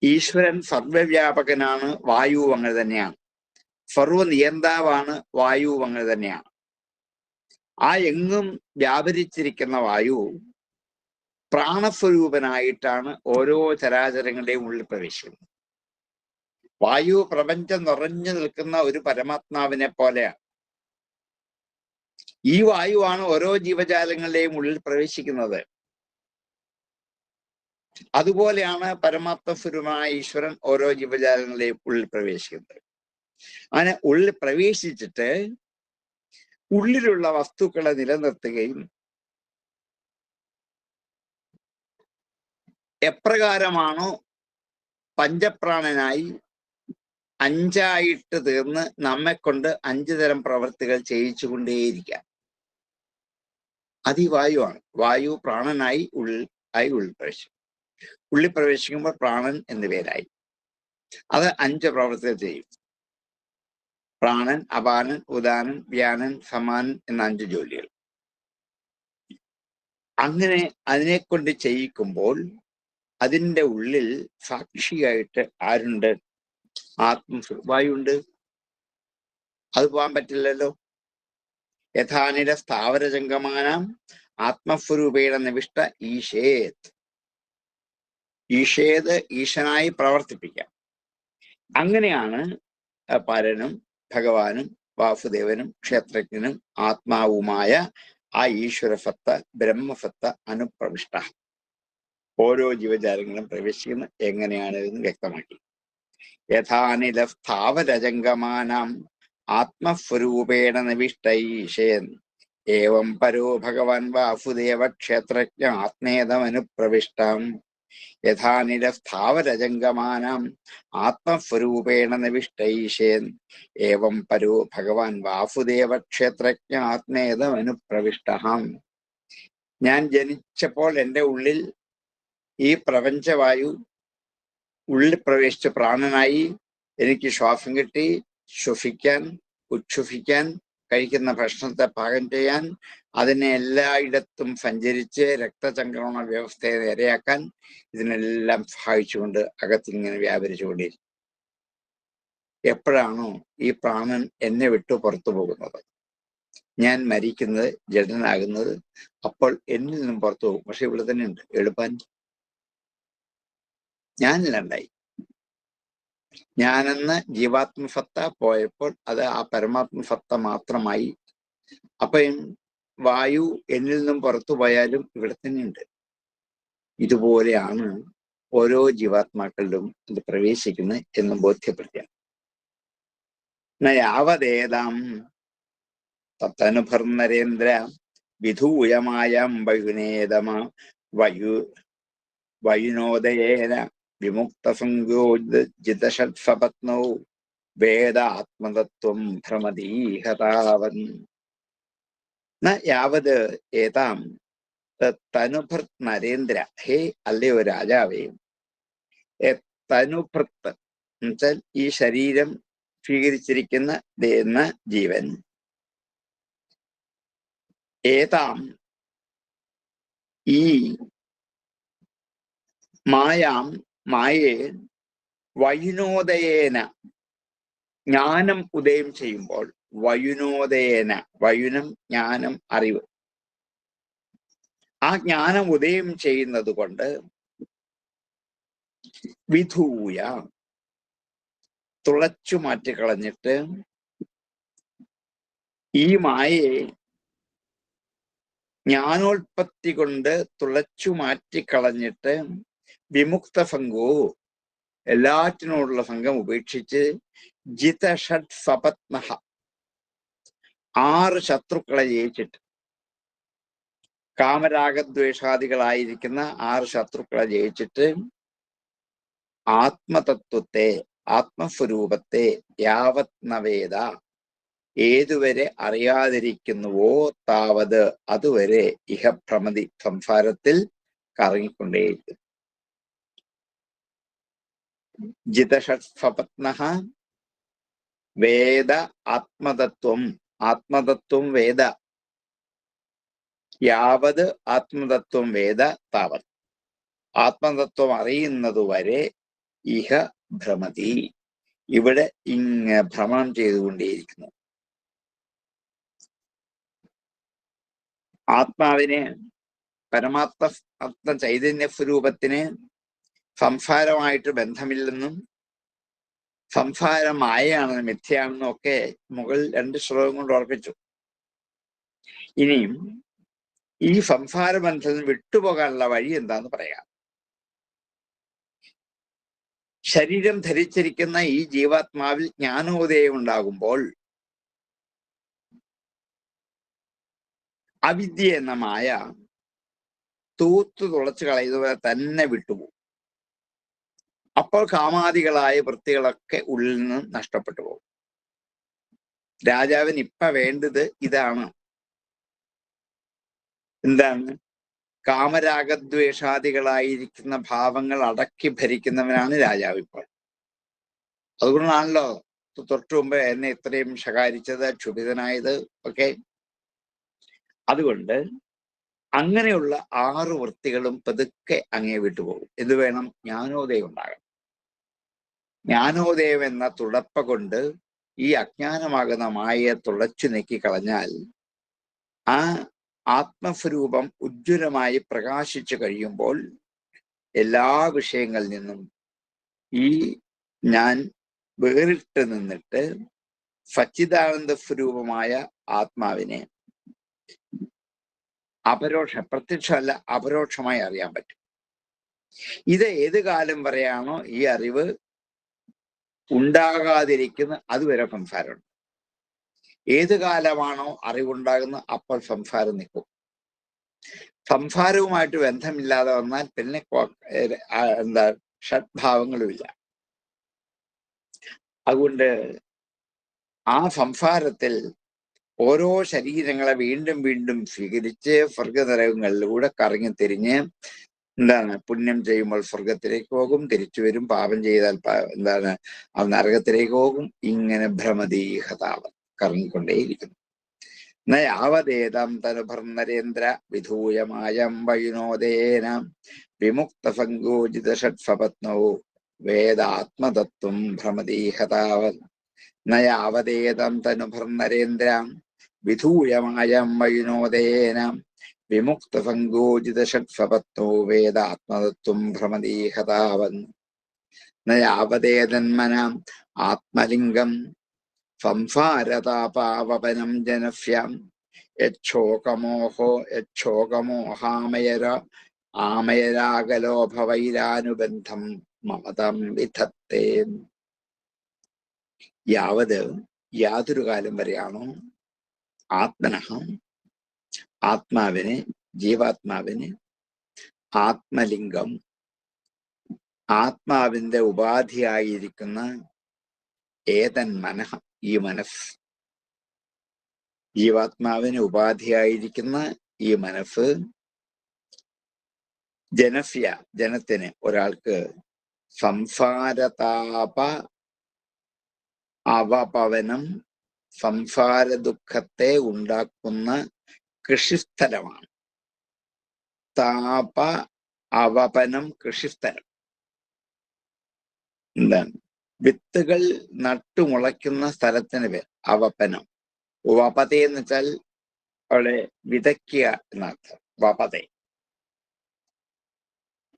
ഈശ്വരൻ സർവവ്യാപകനാണ്, വായു അങ്ങനെ തന്നെയാണ്. സർവ നിയന്താവാണ്, വായു അങ്ങനെ തന്നെയാണ്. ആ എങ്ങും വ്യാപരിച്ചിരിക്കുന്ന വായു പ്രാണസ്വരൂപനായിട്ടാണ് ഓരോ ചരാചരങ്ങളുടെയും ഉള്ളിൽ പ്രവേശിക്കുന്നത്. വായു പ്രപഞ്ചം നിറഞ്ഞു നിൽക്കുന്ന ഒരു പരമാത്മാവിനെ പോലെയാണ്. ഈ വായുവാണ് ഓരോ ജീവജാലങ്ങളുടെയും ഉള്ളിൽ പ്രവേശിക്കുന്നത്. അതുപോലെയാണ് പരമാത്മസ്വരൂപമായ ഈശ്വരൻ ഓരോ ജീവജാലങ്ങളുടെയും ഉള്ളിൽ പ്രവേശിക്കുന്നത്. അങ്ങനെ ഉള്ളിൽ പ്രവേശിച്ചിട്ട് ഉള്ളിലുള്ള വസ്തുക്കളെ നിലനിർത്തുകയും എപ്രകാരമാണോ പഞ്ചപ്രാണനായി അഞ്ചായിട്ട് തീർന്ന് നമ്മെ കൊണ്ട് 5 തരം പ്രവൃത്തികൾ ചെയ്യിച്ചുകൊണ്ടേയിരിക്കാം. അത് ഈ വായുവാണ്. വായു പ്രാണനായി ഉള്ളിൽ പ്രവേശിക്കും. ഉള്ളിൽ പ്രവേശിക്കുമ്പോൾ പ്രാണൻ എന്ന് പേരായി. അത് 5 പ്രവൃത്തികൾ ചെയ്യും. പ്രാണൻ, അപാനൻ, ഉദാനൻ, വ്യാനൻ, സമാനൻ എന്ന 5 ജോലികൾ. അങ്ങനെ അതിനെ കൊണ്ട് ചെയ്യിക്കുമ്പോൾ അതിൻ്റെ ഉള്ളിൽ സാക്ഷിയായിട്ട് ആരുണ്ട്? വായുണ്ട്. അത് പോകാൻ പറ്റില്ലല്ലോ. യഥാനില സ്ഥാവരജംഗമാനാം ആത്മസ്വരൂപേണ നിവിഷ്ട ഈശേത്. ഈശേത് ഈശനായി പ്രവർത്തിപ്പിക്കാം. അങ്ങനെയാണ് പരനും ഭഗവാനും വാസുദേവനും ക്ഷേത്രജ്ഞനും ആത്മാവുമായ ആ ഈശ്വരസത്ത ബ്രഹ്മസത്ത അനുപ്രവിഷ്ട ഓരോ ജീവജാലങ്ങളും പ്രവേശിക്കുന്നത് എങ്ങനെയാണ് എന്ന് വ്യക്തമാക്കി. യഥാനില സ്ഥാവരജംഗമാനാം ആത്മസ്വരൂപേണ നിവിഷ്ടൈശേൻ ഏവം പരോ ഭഗവാൻ വാസുദേവ ക്ഷേത്രജ്ഞ ആത്മേതമനുപ്രവിഷ്ടം. യഥാനില സ്ഥാവരജംഗമാനാം ആത്മസ്വരൂപേണ നിവിഷ്ടൈശേൻ ഏവം പരോ ഭഗവാൻ വാസുദേവ ക്ഷേത്രജ്ഞ ആത്മേതമനുപ്രവിഷ്ട. ഞാൻ ജനിച്ചപ്പോൾ എൻ്റെ ഉള്ളിൽ ഈ പ്രപഞ്ചവായു ഉള്ളിൽ പ്രവേശിച്ച് പ്രാണനായി എനിക്ക് ശ്വാസം കിട്ടി, ശ്വസിക്കാൻ, ഉച്ഛ്വസിക്കാൻ, കഴിക്കുന്ന ഭക്ഷണത്തെ പാകം ചെയ്യാൻ, അതിനെ എല്ലായിടത്തും സഞ്ചരിച്ച് രക്തചംക്രമണ വ്യവസ്ഥയെ നേരെയാക്കാൻ ഇതിനെല്ലാം സഹായിച്ചുകൊണ്ട് അകത്തിങ്ങനെ വ്യാപരിച്ചുകൊണ്ടിരിക്കും. എപ്പോഴാണോ ഈ പ്രാണൻ എന്നെ വിട്ടു പുറത്തു പോകുന്നത്, ഞാൻ മരിക്കുന്നത്, ജഡനാകുന്നത്, അപ്പോൾ എന്നിൽ നിന്നും പുറത്തു പോകും. പക്ഷെ ഇവിടെ തന്നെ ഉണ്ട് എളുപ്പാൻ. ഞാനില്ലാണ്ടായി. ഞാനെന്ന ജീവാത്മസത്ത പോയപ്പോൾ അത് ആ പരമാത്മസത്ത മാത്രമായി. അപ്പൊ വായു എന്നിൽ നിന്നും പുറത്തു പോയാലും ഇവിടെ തന്നെയുണ്ട്. ഇതുപോലെയാണ് ഓരോ ജീവാത്മാക്കളിലും ഇത് പ്രവേശിക്കുന്നത് എന്ന് ബോധ്യപ്പെടുത്തിയ യാവതേതാം തത്തനുഭർനരേന്ദ്ര വിധൂയമായം വയുനേതമ വയുനോദയേന വിമുക്തസംഗോജിതഷഡ്സപത്നൗ വേദാത്മതത്വം ഭ്രമതീഹതാവൻ. യാവത് ഏതാം തനുഭൃത് നരേന്ദ്ര, ഹേ അല്ലയോ രാജാവേ, തനുഭൃത്ത് എന്നുവെച്ചാൽ ഈ ശരീരം സ്വീകരിച്ചിരിക്കുന്ന ജീവൻ, ഏതാം ഈ മായയെ വയുനോദയേന ജ്ഞാനം ഉദയം ചെയ്യുമ്പോൾ, വയുനോദയേന, വയുനം ജ്ഞാനം അറിവ്, ആ ജ്ഞാനം ഉദയം ചെയ്യുന്നത് കൊണ്ട് വിധൂയ തുളച്ചു മാറ്റിക്കളഞ്ഞിട്ട് ഈ മായയെ ജ്ഞാനോൽപത്തി കൊണ്ട് തുളച്ചു മാറ്റിക്കളഞ്ഞിട്ട് വിമുക്ത ഭംഗോ, എല്ലാറ്റിനോടുള്ള ഭംഗം ഉപേക്ഷിച്ച് ജിതഷഡ് സപത്നഹ, 6 ശത്രുക്കളെ ജയിച്ചിട്ട്, കാമരാഗദ്വേഷാദികളായിരിക്കുന്ന 6 ശത്രുക്കളെ ജയിച്ചിട്ട് ആത്മതത്വത്തെ, ആത്മസ്വരൂപത്തെ യാവത് നവേദ, ഏതുവരെ അറിയാതിരിക്കുന്നുവോ താവത്, അതുവരെ ഇഹഭ്രമതി, സംസാരത്തിൽ കറങ്ങിക്കൊണ്ടേയിരിക്കും. ജിതഷഡ്സപത്നഃ വേദ ആത്മതത്വം, ആത്മതത്വം വേദ, യാവത് ആത്മതത്വം വേദ താവത്, ആത്മതത്വം അറിയുന്നതുവരെ ഇഹ ഭ്രമതി, ഇവിടെ ഭ്രമണം ചെയ്തുകൊണ്ടേയിരിക്കുന്നു. ആത്മാവിനെ പരമാത്മ ചൈതന്യ സ്വരൂപത്തിന് സംസാരമായിട്ട് ബന്ധമില്ലെന്നും സംസാരം മായയാണെന്നും മിഥ്യയാണെന്നും ഒക്കെ മുകളിൽ 2 ശ്ലോകം കൊണ്ട് ഓർപ്പിച്ചു. ഇനിയും ഈ സംസാര ബന്ധത്തിൽ വിട്ടുപോകാനുള്ള വഴി എന്താന്ന് പറയാം. ശരീരം ധരിച്ചിരിക്കുന്ന ഈ ജീവാത്മാവിൽ ജ്ഞാനോദയം ഉണ്ടാകുമ്പോൾ അവിദ്യ എന്ന മായ തൂത്തു തുളച്ചു കളയുന്നതുപോലെ തന്നെ വിട്ടുപോകും. അപ്പോൾ കാമാദികളായ വൃത്തികളൊക്കെ ഉള്ളിൽ നിന്ന് നഷ്ടപ്പെട്ടു പോകും. രാജാവിന് ഇപ്പൊ വേണ്ടത് ഇതാണ്. എന്താണ്? കാമരാഗദ്വേഷാദികളായിരിക്കുന്ന ഭാവങ്ങൾ അടക്കി ഭരിക്കുന്നവനാണ് രാജാവ് ഇപ്പോൾ. അതുകൊണ്ടാണല്ലോ തൊട്ടു മുമ്പ് എന്നെ ഇത്രയും ശകാരിച്ചത്, ക്ഷുഭിതനായത് ഒക്കെ. അതുകൊണ്ട് അങ്ങനെയുള്ള 6 വൃത്തികളും പതുക്കെ അങ്ങേ വിട്ടുപോകും. എന്ത് വേണം? ജ്ഞാനോദയം ഉണ്ടാകണം. ജ്ഞാനോദയം എന്ന തുടപ്പ കൊണ്ട് ഈ അജ്ഞാനമാകുന്ന മായയെ തുളച്ചു നീക്കി കളഞ്ഞാൽ ആ ആത്മസ്വരൂപം ഉജ്ജ്വലമായി പ്രകാശിച്ചു കഴിയുമ്പോൾ എല്ലാ വിഷയങ്ങളിൽ നിന്നും ഈ ഞാൻ വേറിട്ട് നിന്നിട്ട് സച്ചിദാനന്ദ സ്വരൂപമായ ആത്മാവിനെ പ്രത്യക്ഷമല്ല അപരോക്ഷമായി അറിയാൻ പറ്റും. ഇത് ഏത് കാലം വരെയാണോ ഈ അറിവ് ഉണ്ടാകാതിരിക്കുന്ന അതുവരെ സംസാരമുണ്ട്. ഏത് കാലമാണോ അറിവുണ്ടാകുന്ന അപ്പോൾ സംസാരം നിൽക്കും. സംസാരവുമായിട്ട് ബന്ധമില്ലാതെ വന്നാൽ പിന്നെ ഷഡ്ഭാവങ്ങളുമില്ല. അതുകൊണ്ട് ആ സംസാരത്തിൽ ഓരോ ശരീരങ്ങളെ വീണ്ടും വീണ്ടും സ്വീകരിച്ച് സ്വർഗനരകങ്ങളിലൂടെ കറങ്ങി തിരിഞ്ഞ് പുണ്യം ചെയ്യുമ്പോൾ സ്വർഗത്തിലേക്ക് പോകും, തിരിച്ചു വരും. പാപം ചെയ്താൽ നരകത്തിലേക്ക് പോകും. ഇങ്ങനെ ഭ്രമദീഹതാവം കറങ്ങിക്കൊണ്ടേയിരിക്കുന്നു. യാവദേതം തനുഭർനരേന്ദ്ര വിധൂയമായം വൈനോദേന വിമുക്ത സങ്കോചിത ഷഡ്സപത്നോ വേദാത്മതത്വം ഭ്രമദീഹതാവൻ. നയാവദേതം തനുഭർനരേന്ദ്ര വിധൂയമായം വൈനോദേന വിമുക്ത സങ്കോചിത ഷഡ്സപത്നോ വേദാത്മതത്വം ഭ്രമദീഹതാവൻ. നയാവദേതന്മനാം ആത്മലിംഗം സംസാരതാപാവപനം ജനസ്യാം ആമയരാഗലോഭവൈരാനുബന്ധം മമതം വിധത്തെ. യാവത് യാതൊരു കാലം വരെയാണോ ആത്മനഃ ആത്മാവിന് ജീവാത്മാവിന് ആത്മലിംഗം ആത്മാവിന്റെ ഉപാധിയായിരിക്കുന്ന ഏതൻ മനഃ ഈ മനസ്സ് ജീവാത്മാവിന് ഉപാധിയായിരിക്കുന്ന ഈ മനസ്സ് ജനത്തിന് ഒരാൾക്ക് സംസാരതാപ അവപവനം സംസാര ദുഃഖത്തെ ഉണ്ടാക്കുന്ന കൃഷിസ്ഥലമാണ്. താപ അവപനം കൃഷിസ്ഥലം. എന്താണ്? വിത്തുകൾ നട്ടുമുളയ്ക്കുന്ന സ്ഥലത്തിന് പേര് അവപനം. വപത എന്ന് വെച്ചാൽ അവിടെ വിതയ്ക്കുക എന്നർത്ഥം. വപത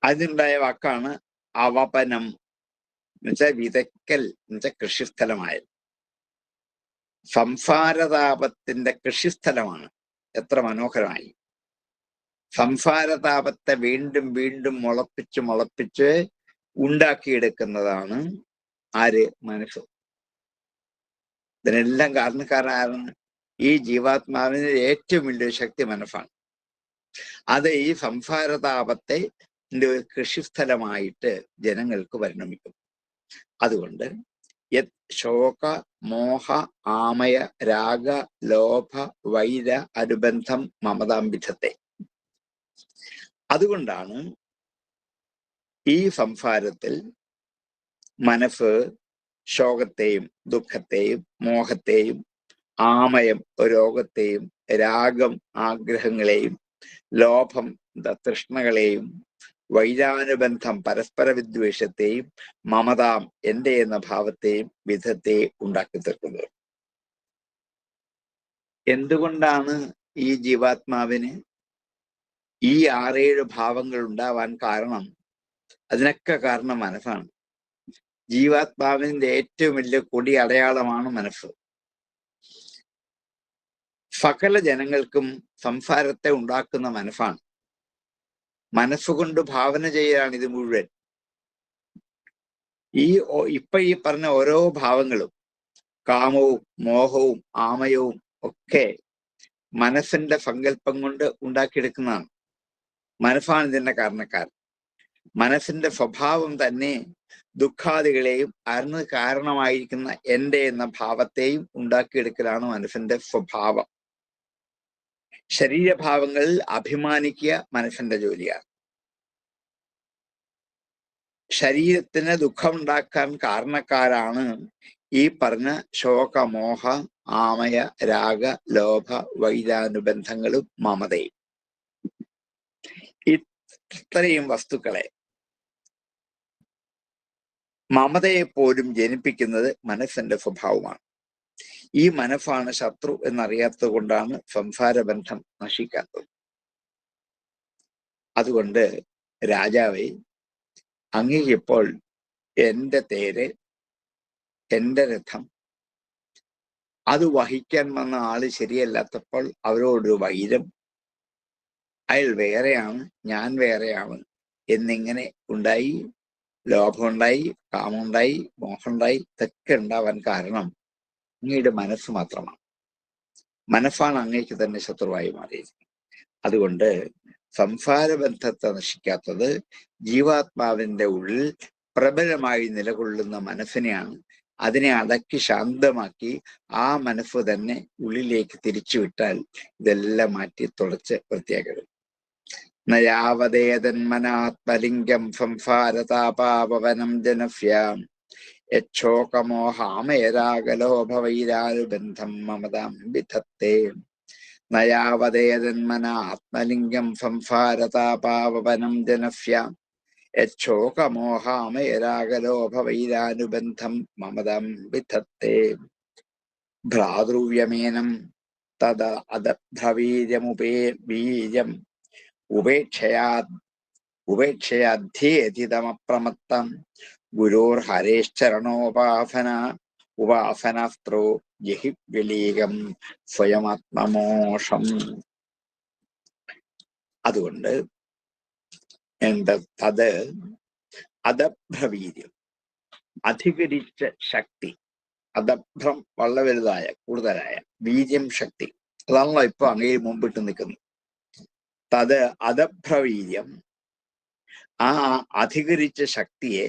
അതിനുണ്ടായ വാക്കാണ് അവപനം എന്നുവെച്ചാൽ വിതയ്ക്കൽ എന്നുവെച്ചാൽ കൃഷിസ്ഥലമായത്. സംസാരതാപത്തിന്റെ കൃഷിസ്ഥലമാണ്. എത്ര മനോഹരമായി! സംസാരതാപത്തെ വീണ്ടും വീണ്ടും മുളപ്പിച്ച് ഉണ്ടാക്കിയെടുക്കുന്നതാണ് ആര്? മനസ്സ്. ഇതിനെല്ലാം കാരണക്കാരാണ് ഈ ജീവാത്മാവിന് ഏറ്റവും വലിയ ശക്തി മനസ്സാണ്. അത് ഈ സംസാരതാപത്തെ കൃഷിസ്ഥലമായിട്ട് ജനങ്ങൾക്ക് പരിണമിക്കും. അതുകൊണ്ട് ശോക മോഹ ആമയ രാഗ ലോഭ വൈര അനുബന്ധം മമതാംബിധത്തെ. അതുകൊണ്ടാണ് ഈ സംസാരത്തിൽ മനസ്സ് ശോകത്തെയും ദുഃഖത്തെയും മോഹത്തെയും ആമയം രോഗത്തെയും രാഗം ആഗ്രഹങ്ങളെയും ലോഭം തൃഷ്ണകളെയും വൈരാനുബന്ധം പരസ്പര വിദ്വേഷത്തെയും മമതാം എന്റെ എന്ന ഭാവത്തെയും വിധത്തെയും ഉണ്ടാക്കി തീർക്കുന്നത്. എന്തുകൊണ്ടാണ് ഈ ജീവാത്മാവിന് ഈ 6-7 ഭാവങ്ങൾ ഉണ്ടാവാൻ കാരണം, അതിനൊക്കെ കാരണം മനസ്സാണ്. ജീവാത്മാവിന്റെ ഏറ്റവും വലിയ കൊടി അടയാളമാണ് മനസ്സ്. സകല ജനങ്ങൾക്കും സംസാരത്തെ ഉണ്ടാക്കുന്ന മനസ്സാണ്. മനസ്സുകൊണ്ട് ഭാവന ചെയ്യാണ് ഇത് മുഴുവൻ. ഈ പറഞ്ഞ ഓരോ ഭാവങ്ങളും, കാമവും മോഹവും ആമയവും ഒക്കെ മനസ്സിന്റെ സങ്കല്പം കൊണ്ട് ഉണ്ടാക്കിയെടുക്കുന്നതാണ്. മനസ്സാണ് ഇതിന്റെ കാരണക്കാരൻ. മനസ്സിന്റെ സ്വഭാവം തന്നെ ദുഃഖാദികളെയും അതിന് കാരണമായിരിക്കുന്ന എന്റെ എന്ന ഭാവത്തെയും ഉണ്ടാക്കിയെടുക്കലാണ് മനസ്സിന്റെ സ്വഭാവം. ശരീരഭാവങ്ങളിൽ അഭിമാനിക്കുക മനസ്സിന്റെ ജോലിയാണ്. ശരീരത്തിന് ദുഃഖമുണ്ടാക്കാൻ കാരണക്കാരാണ് ഈ പറഞ്ഞ ശോകമോഹ ആമയ രാഗ ലോഭ വൈരാനുബന്ധങ്ങളും മമതയും. ഇത്രയും വസ്തുക്കളെ, മമതയെ പോലും ജനിപ്പിക്കുന്നത് മനസ്സിന്റെ സ്വഭാവമാണ്. ഈ മനസ്സാണ് ശത്രു എന്നറിയാത്തത് കൊണ്ടാണ് സംസാരബന്ധം നശിക്കാത്തത്. അതുകൊണ്ട് രാജാവേ, അങ്ങേക്കിപ്പോൾ എന്റെ തേര്, എന്റെ രഥം, അത് വഹിക്കാൻ വന്ന ആള് ശരിയല്ലാത്തപ്പോൾ അവരോടൊരു വൈരം, അയാൾ വേറെയാണ് ഞാൻ വേറെയാണ് എന്നിങ്ങനെ ഉണ്ടായി. ലോഭമുണ്ടായി, കാമുണ്ടായി, മോഹമുണ്ടായി. ഇതൊക്കെ ഉണ്ടാവാൻ കാരണം അങ്ങയുടെ മനസ്സ് മാത്രമാണ്. മനസ്സാണ് അങ്ങേക്ക് തന്നെ ശത്രുവായി മാറിയിരിക്കുന്നത്. അതുകൊണ്ട് സംസാരബന്ധത്തെ നശിക്കാത്തത് ജീവാത്മാവിന്റെ ഉള്ളിൽ പ്രബലമായി നിലകൊള്ളുന്ന മനസ്സിനെയാണ്. അതിനെ അടക്കി ശാന്തമാക്കി ആ മനസ്സ് തന്നെ ഉള്ളിലേക്ക് തിരിച്ചുവിട്ടാൽ ഇതെല്ലാം മാറ്റി തുടച്ച് വൃത്തിയാക്കണം. നയാവതേതന്മനാത്മലിംഗം സംസാരതാപാപവനം ജനഫ്യാം യക്ഷോകമോഹാമയരാഗലോഭവൈരാനുബന്ധം മമതാം വിധത്തെ. നയാവതേതന്മനാത്മലിംഗം സംസാരതാപാപവനം ജനഫ്യാം യക്ഷോകമോഹാമയരാഗലോഭവൈരാനുബന്ധം മമതാം വിധത്തെ. ഭ്രാതൃവ്യമേനം തദ അദഭ്രവീര്യമുപേവീര്യം ഉപേക്ഷയാധ്യേതിതമപ്രമത്തം ഉപാസനാസ്ത്രോ ജഹി വ്യലീകം സ്വയമാത്മമോഷം. അതുകൊണ്ട് തത് അദഭ്രവീര്യം, അധികരിച്ച ശക്തി. അദഭ്രം വളരെ വലുതായ, കൂടുതലായ, വീര്യം ശക്തി. അതാണല്ലോ ഇപ്പൊ അങ്ങേ മുമ്പിട്ട് നിൽക്കുന്നത്. തത് അദഭ്രവീര്യം, ആ അധികരിച്ച ശക്തിയെ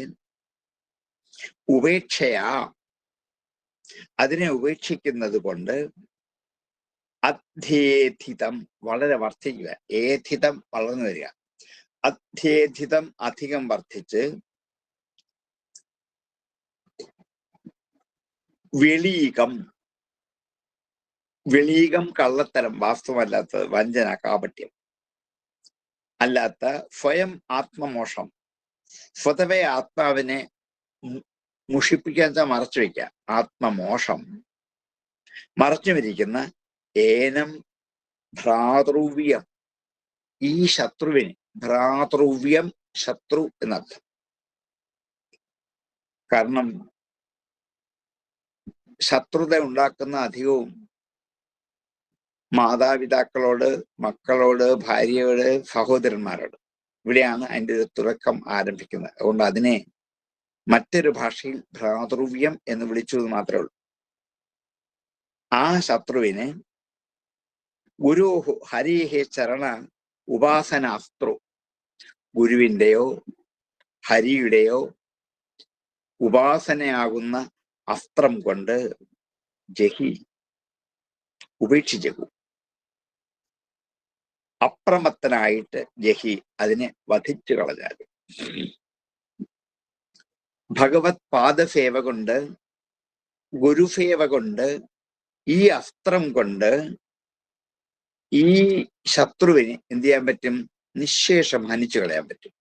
ഉപേക്ഷയാ, അതിനെ ഉപേക്ഷിക്കുന്നത് കൊണ്ട് അധ്യേധിതം, വളരെ വർദ്ധിക്കുക. ഏധിതം വളർന്നു വരിക. അധ്യേധിതം അധികം വർദ്ധിച്ച് വെളീകം, വെളീകം കള്ളത്തരം, വാസ്തവമല്ലാത്തത്, വഞ്ചന, കാപട്യം അല്ലാത്ത സ്വയം ആത്മമോഷം, സ്വതവേ ആത്മാവിനെ മുഷിപ്പിക്കാൻ മറച്ചു വയ്ക്കുക. ആത്മമോഷം മറച്ചുമിരിക്കുന്ന ഏനം ഭ്രാതൃവ്യം, ഈ ശത്രുവിന്, ഭ്രാതൃവ്യം ശത്രു എന്നർത്ഥം. കാരണം ശത്രുത ഉണ്ടാക്കുന്ന അധികവും മാതാപിതാക്കളോട്, മക്കളോട്, ഭാര്യയോട്, സഹോദരന്മാരോട്. ഇവിടെയാണ് അതിൻ്റെ ഒരു തുടക്കം ആരംഭിക്കുന്നത്. അതുകൊണ്ട് അതിനെ മറ്റൊരു ഭാഷയിൽ ഭ്രാതൃവ്യം എന്ന് വിളിച്ചു മാത്രമേ ഉള്ളൂ. ആ ശത്രുവിനെ ഗുരു ഹരിഹേ ചരണ ഉപാസനാസ്ത്രോ, ഗുരുവിൻ്റെയോ ഹരിയുടെയോ ഉപാസനയാകുന്ന അസ്ത്രം കൊണ്ട് ജഹി, ഉപേക്ഷിച്ചു. അപ്രമത്തനായിട്ട് ജഹി, അതിനെ വധിച്ചു കളഞ്ഞാൽ. ഭഗവത് പാദസേവ കൊണ്ട്, ഗുരുസേവ കൊണ്ട്, ഈ അസ്ത്രം കൊണ്ട് ഈ ശത്രുവിനെ എന്ത് ചെയ്യാൻ പറ്റും? നിശേഷം ഹനിച്ചു കളയാൻ പറ്റും.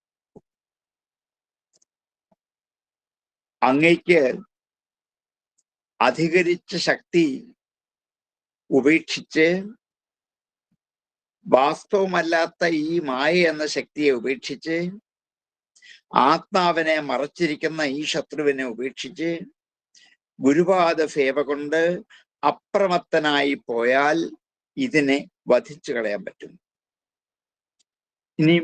അങ്ങയ്ക്ക് അധികരിച്ച ശക്തി ഉപേക്ഷിച്ച് വാസ്തവമല്ലാത്ത ഈ മായ എന്ന ശക്തിയെ ഉപേക്ഷിച്ച് ആത്മാവിനെ മറച്ചിരിക്കുന്ന ഈ ശത്രുവിനെ ഉപേക്ഷിച്ച് ഗുരുപാദ സേവ കൊണ്ട് അപ്രമത്തനായി പോയാൽ ഇതിനെ വധിച്ചു കളയാൻ പറ്റും. ഇനി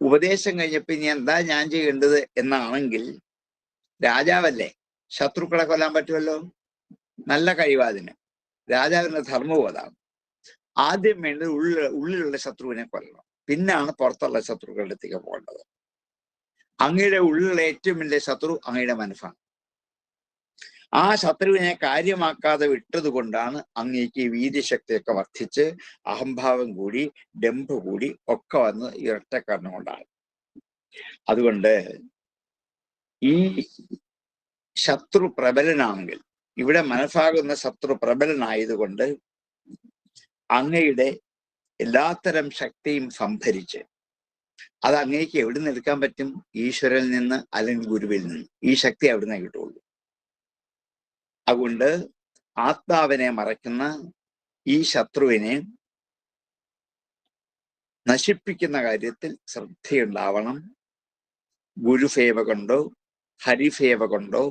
ഉപദേശം കഴിഞ്ഞപ്പോ ഇനി എന്താ ഞാൻ ചെയ്യേണ്ടത് എന്നാണെങ്കിൽ, രാജാവല്ലേ, ശത്രുക്കളെ കൊല്ലാൻ പറ്റുമല്ലോ, നല്ല കഴിവാതിന്. രാജാവിന്റെ ധർമ്മവും അതാണ്. ആദ്യം വേണ്ടത് ഉള്ളിലുള്ള ശത്രുവിനെ കൊല്ലണം, പിന്നാണ് പുറത്തുള്ള ശത്രുക്കളുടെ അടുത്തേക്ക് പോകേണ്ടത്. അങ്ങയുടെ ഉള്ളിലുള്ള ഏറ്റവും വലിയ ശത്രു അങ്ങയുടെ മനസ്സാണ്. ആ ശത്രുവിനെ കാര്യമാക്കാതെ വിട്ടത് കൊണ്ടാണ് അങ്ങേക്ക് വീര്യശക്തിയൊക്കെ വർദ്ധിച്ച് അഹംഭാവം കൂടി ഡംഭ് കൂടി ഒക്കെ വന്ന് ഈ ഒറ്റ കാരണം കൊണ്ടാണ്. അതുകൊണ്ട് ഈ ശത്രു പ്രബലനാണെങ്കിൽ, ഇവിടെ മനസ്സാകുന്ന ശത്രു പ്രബലനായതുകൊണ്ട് അങ്ങയുടെ എല്ലാത്തരം ശക്തിയും സംഭരിച്ച് അത് അങ്ങേക്ക് എവിടെ നിന്ന് എടുക്കാൻ പറ്റും? ഈശ്വരനിൽ നിന്ന് അല്ലെങ്കിൽ ഗുരുവിൽ നിന്ന്. ഈ ശക്തി എവിടെ നിന്ന് കിട്ടുള്ളൂ. അതുകൊണ്ട് ആത്മാവിനെ മറയ്ക്കുന്ന ഈ ശത്രുവിനെ നശിപ്പിക്കുന്ന കാര്യത്തിൽ ശ്രദ്ധയുണ്ടാവണം. ഗുരുസേവ കൊണ്ടോ ഹരിസേവ കൊണ്ടോ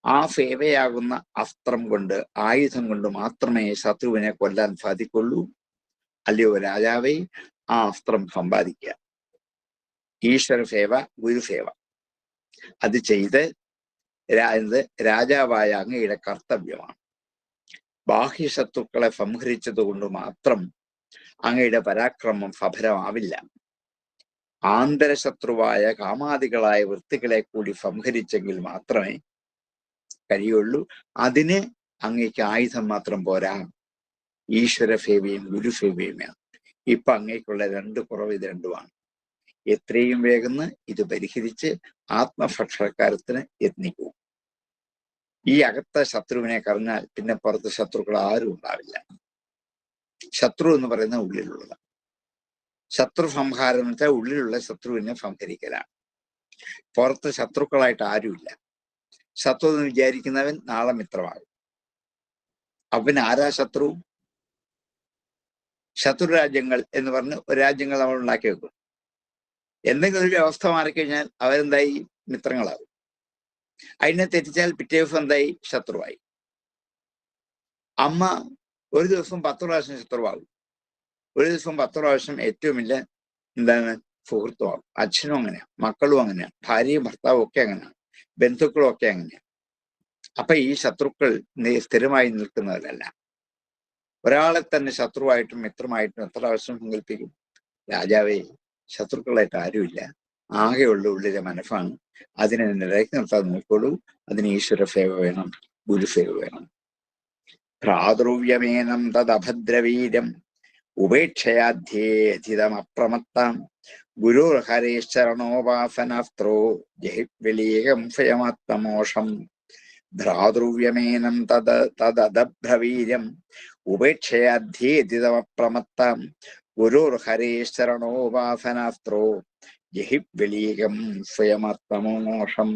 ആ സേവയാകുന്ന അസ്ത്രം കൊണ്ട്, ആയുധം കൊണ്ട് മാത്രമേ ശത്രുവിനെ കൊല്ലാൻ സാധിക്കുള്ളൂ. അല്ലയോ രാജാവേ, ആ അസ്ത്രം സമ്പാദിക്കുക. ഈശ്വര സേവ, ഗുരുസേവ അത് ചെയ്ത് രാജാവായ അങ്ങയുടെ കർത്തവ്യമാണ്. ബാഹ്യശത്രുക്കളെ സംഹരിച്ചത് കൊണ്ട് മാത്രം അങ്ങയുടെ പരാക്രമം സഫലമാവില്ല. ആന്തരശത്രുവായ കാമാദികളായ വൃത്തികളെ കൂടി സംഹരിച്ചെങ്കിൽ മാത്രമേ കഴിയുള്ളൂ. അതിന് അങ്ങേക്ക് ആയുധം മാത്രം പോരാ, ഈശ്വര സേവയും ഗുരുസേവയുമാണ്. ഇപ്പൊ അങ്ങേക്കുള്ള കുറവ് ഇത് രണ്ടുമാണ്. എത്രയും വേഗം ഇത് പരിഹരിച്ച് ആത്മസാക്ഷാത്കാരത്തിന് യത്നിക്കൂ. ഈ അകത്ത ശത്രുവിനെ കറഞ്ഞാൽ പിന്നെ പുറത്ത് ശത്രുക്കൾ ആരും ഉണ്ടാവില്ല. ശത്രു എന്ന് പറയുന്ന ഉള്ളിലുള്ളതാണ്. ശത്രു സംഹാരം എന്ന് വെച്ചാൽ ഉള്ളിലുള്ള ശത്രുവിനെ സംഹരിക്കലാണ്. പുറത്ത് ശത്രുക്കളായിട്ട് ആരുമില്ല. ശത്രു എന്ന് വിചാരിക്കുന്നവൻ നാളെ മിത്രമാകും. അവൻ ആരാ ശത്രു? ശത്രു രാജ്യങ്ങൾ എന്ന് പറഞ്ഞ് ഒരു രാജ്യങ്ങൾ നമ്മൾ ഉണ്ടാക്കി വെക്കും. എന്തെങ്കിലും ഒരു വ്യവസ്ഥ മാറിക്കഴിഞ്ഞാൽ അവരെന്തായി? മിത്രങ്ങളാകും. അതിനെ തെറ്റിച്ചാൽ പിറ്റേ ദിവസം എന്തായി? ശത്രുവായി. അമ്മ ഒരു ദിവസം 10 പ്രാവശ്യം ശത്രുവാകും, ഒരു ദിവസം 10 പ്രാവശ്യം ഏറ്റവും വലിയ സുഹൃത്തുമാകും. അച്ഛനും അങ്ങനെയാണ്, മക്കളും അങ്ങനെയാണ്, ഭാര്യയും ഭർത്താവും ഒക്കെ അങ്ങനെയാണ്, ബന്ധുക്കളും ഒക്കെ അങ്ങനെയാണ്. അപ്പൊ ഈ ശത്രുക്കൾ സ്ഥിരമായി നിൽക്കുന്നവരല്ല. ഒരാളെ തന്നെ ശത്രുവായിട്ടും മിത്രമായിട്ടും എത്ര പ്രാവശ്യം സങ്കല്പിക്കും? രാജാവേ, ശത്രുക്കളായിട്ട് ആരുമില്ല, ആകെയുള്ള ഉള്ളിലെ മനസ്സാണ്. അതിനെ നിലയ്ക്ക് നിർത്താൻ നോക്കോളൂ. അതിന് ഈശ്വര സേവ വേണം, ഗുരുസേവ വേണം. ഭ്രാതൃവ്യമേനം തദഭദ്രവീര്യം ഉപേക്ഷയാധ്യേധിതമപ്രമത്താം ഗുരുർഹരേശ്ചരണോപാസനാസ്ത്രോ ജഹിവ്യലീകം സ്വയമാത്മമോഷം. ഭ്രാതൃവ്യമേനം തദഭ്രവീര്യം ഉപേക്ഷയാധ്യേധിതമപ്രമത്താം ഗുരുർഹരേശ്ചരണോപാസനാസ്ത്രോ ജഹിവ്യലീകം സ്വയമാത്മമോഷം.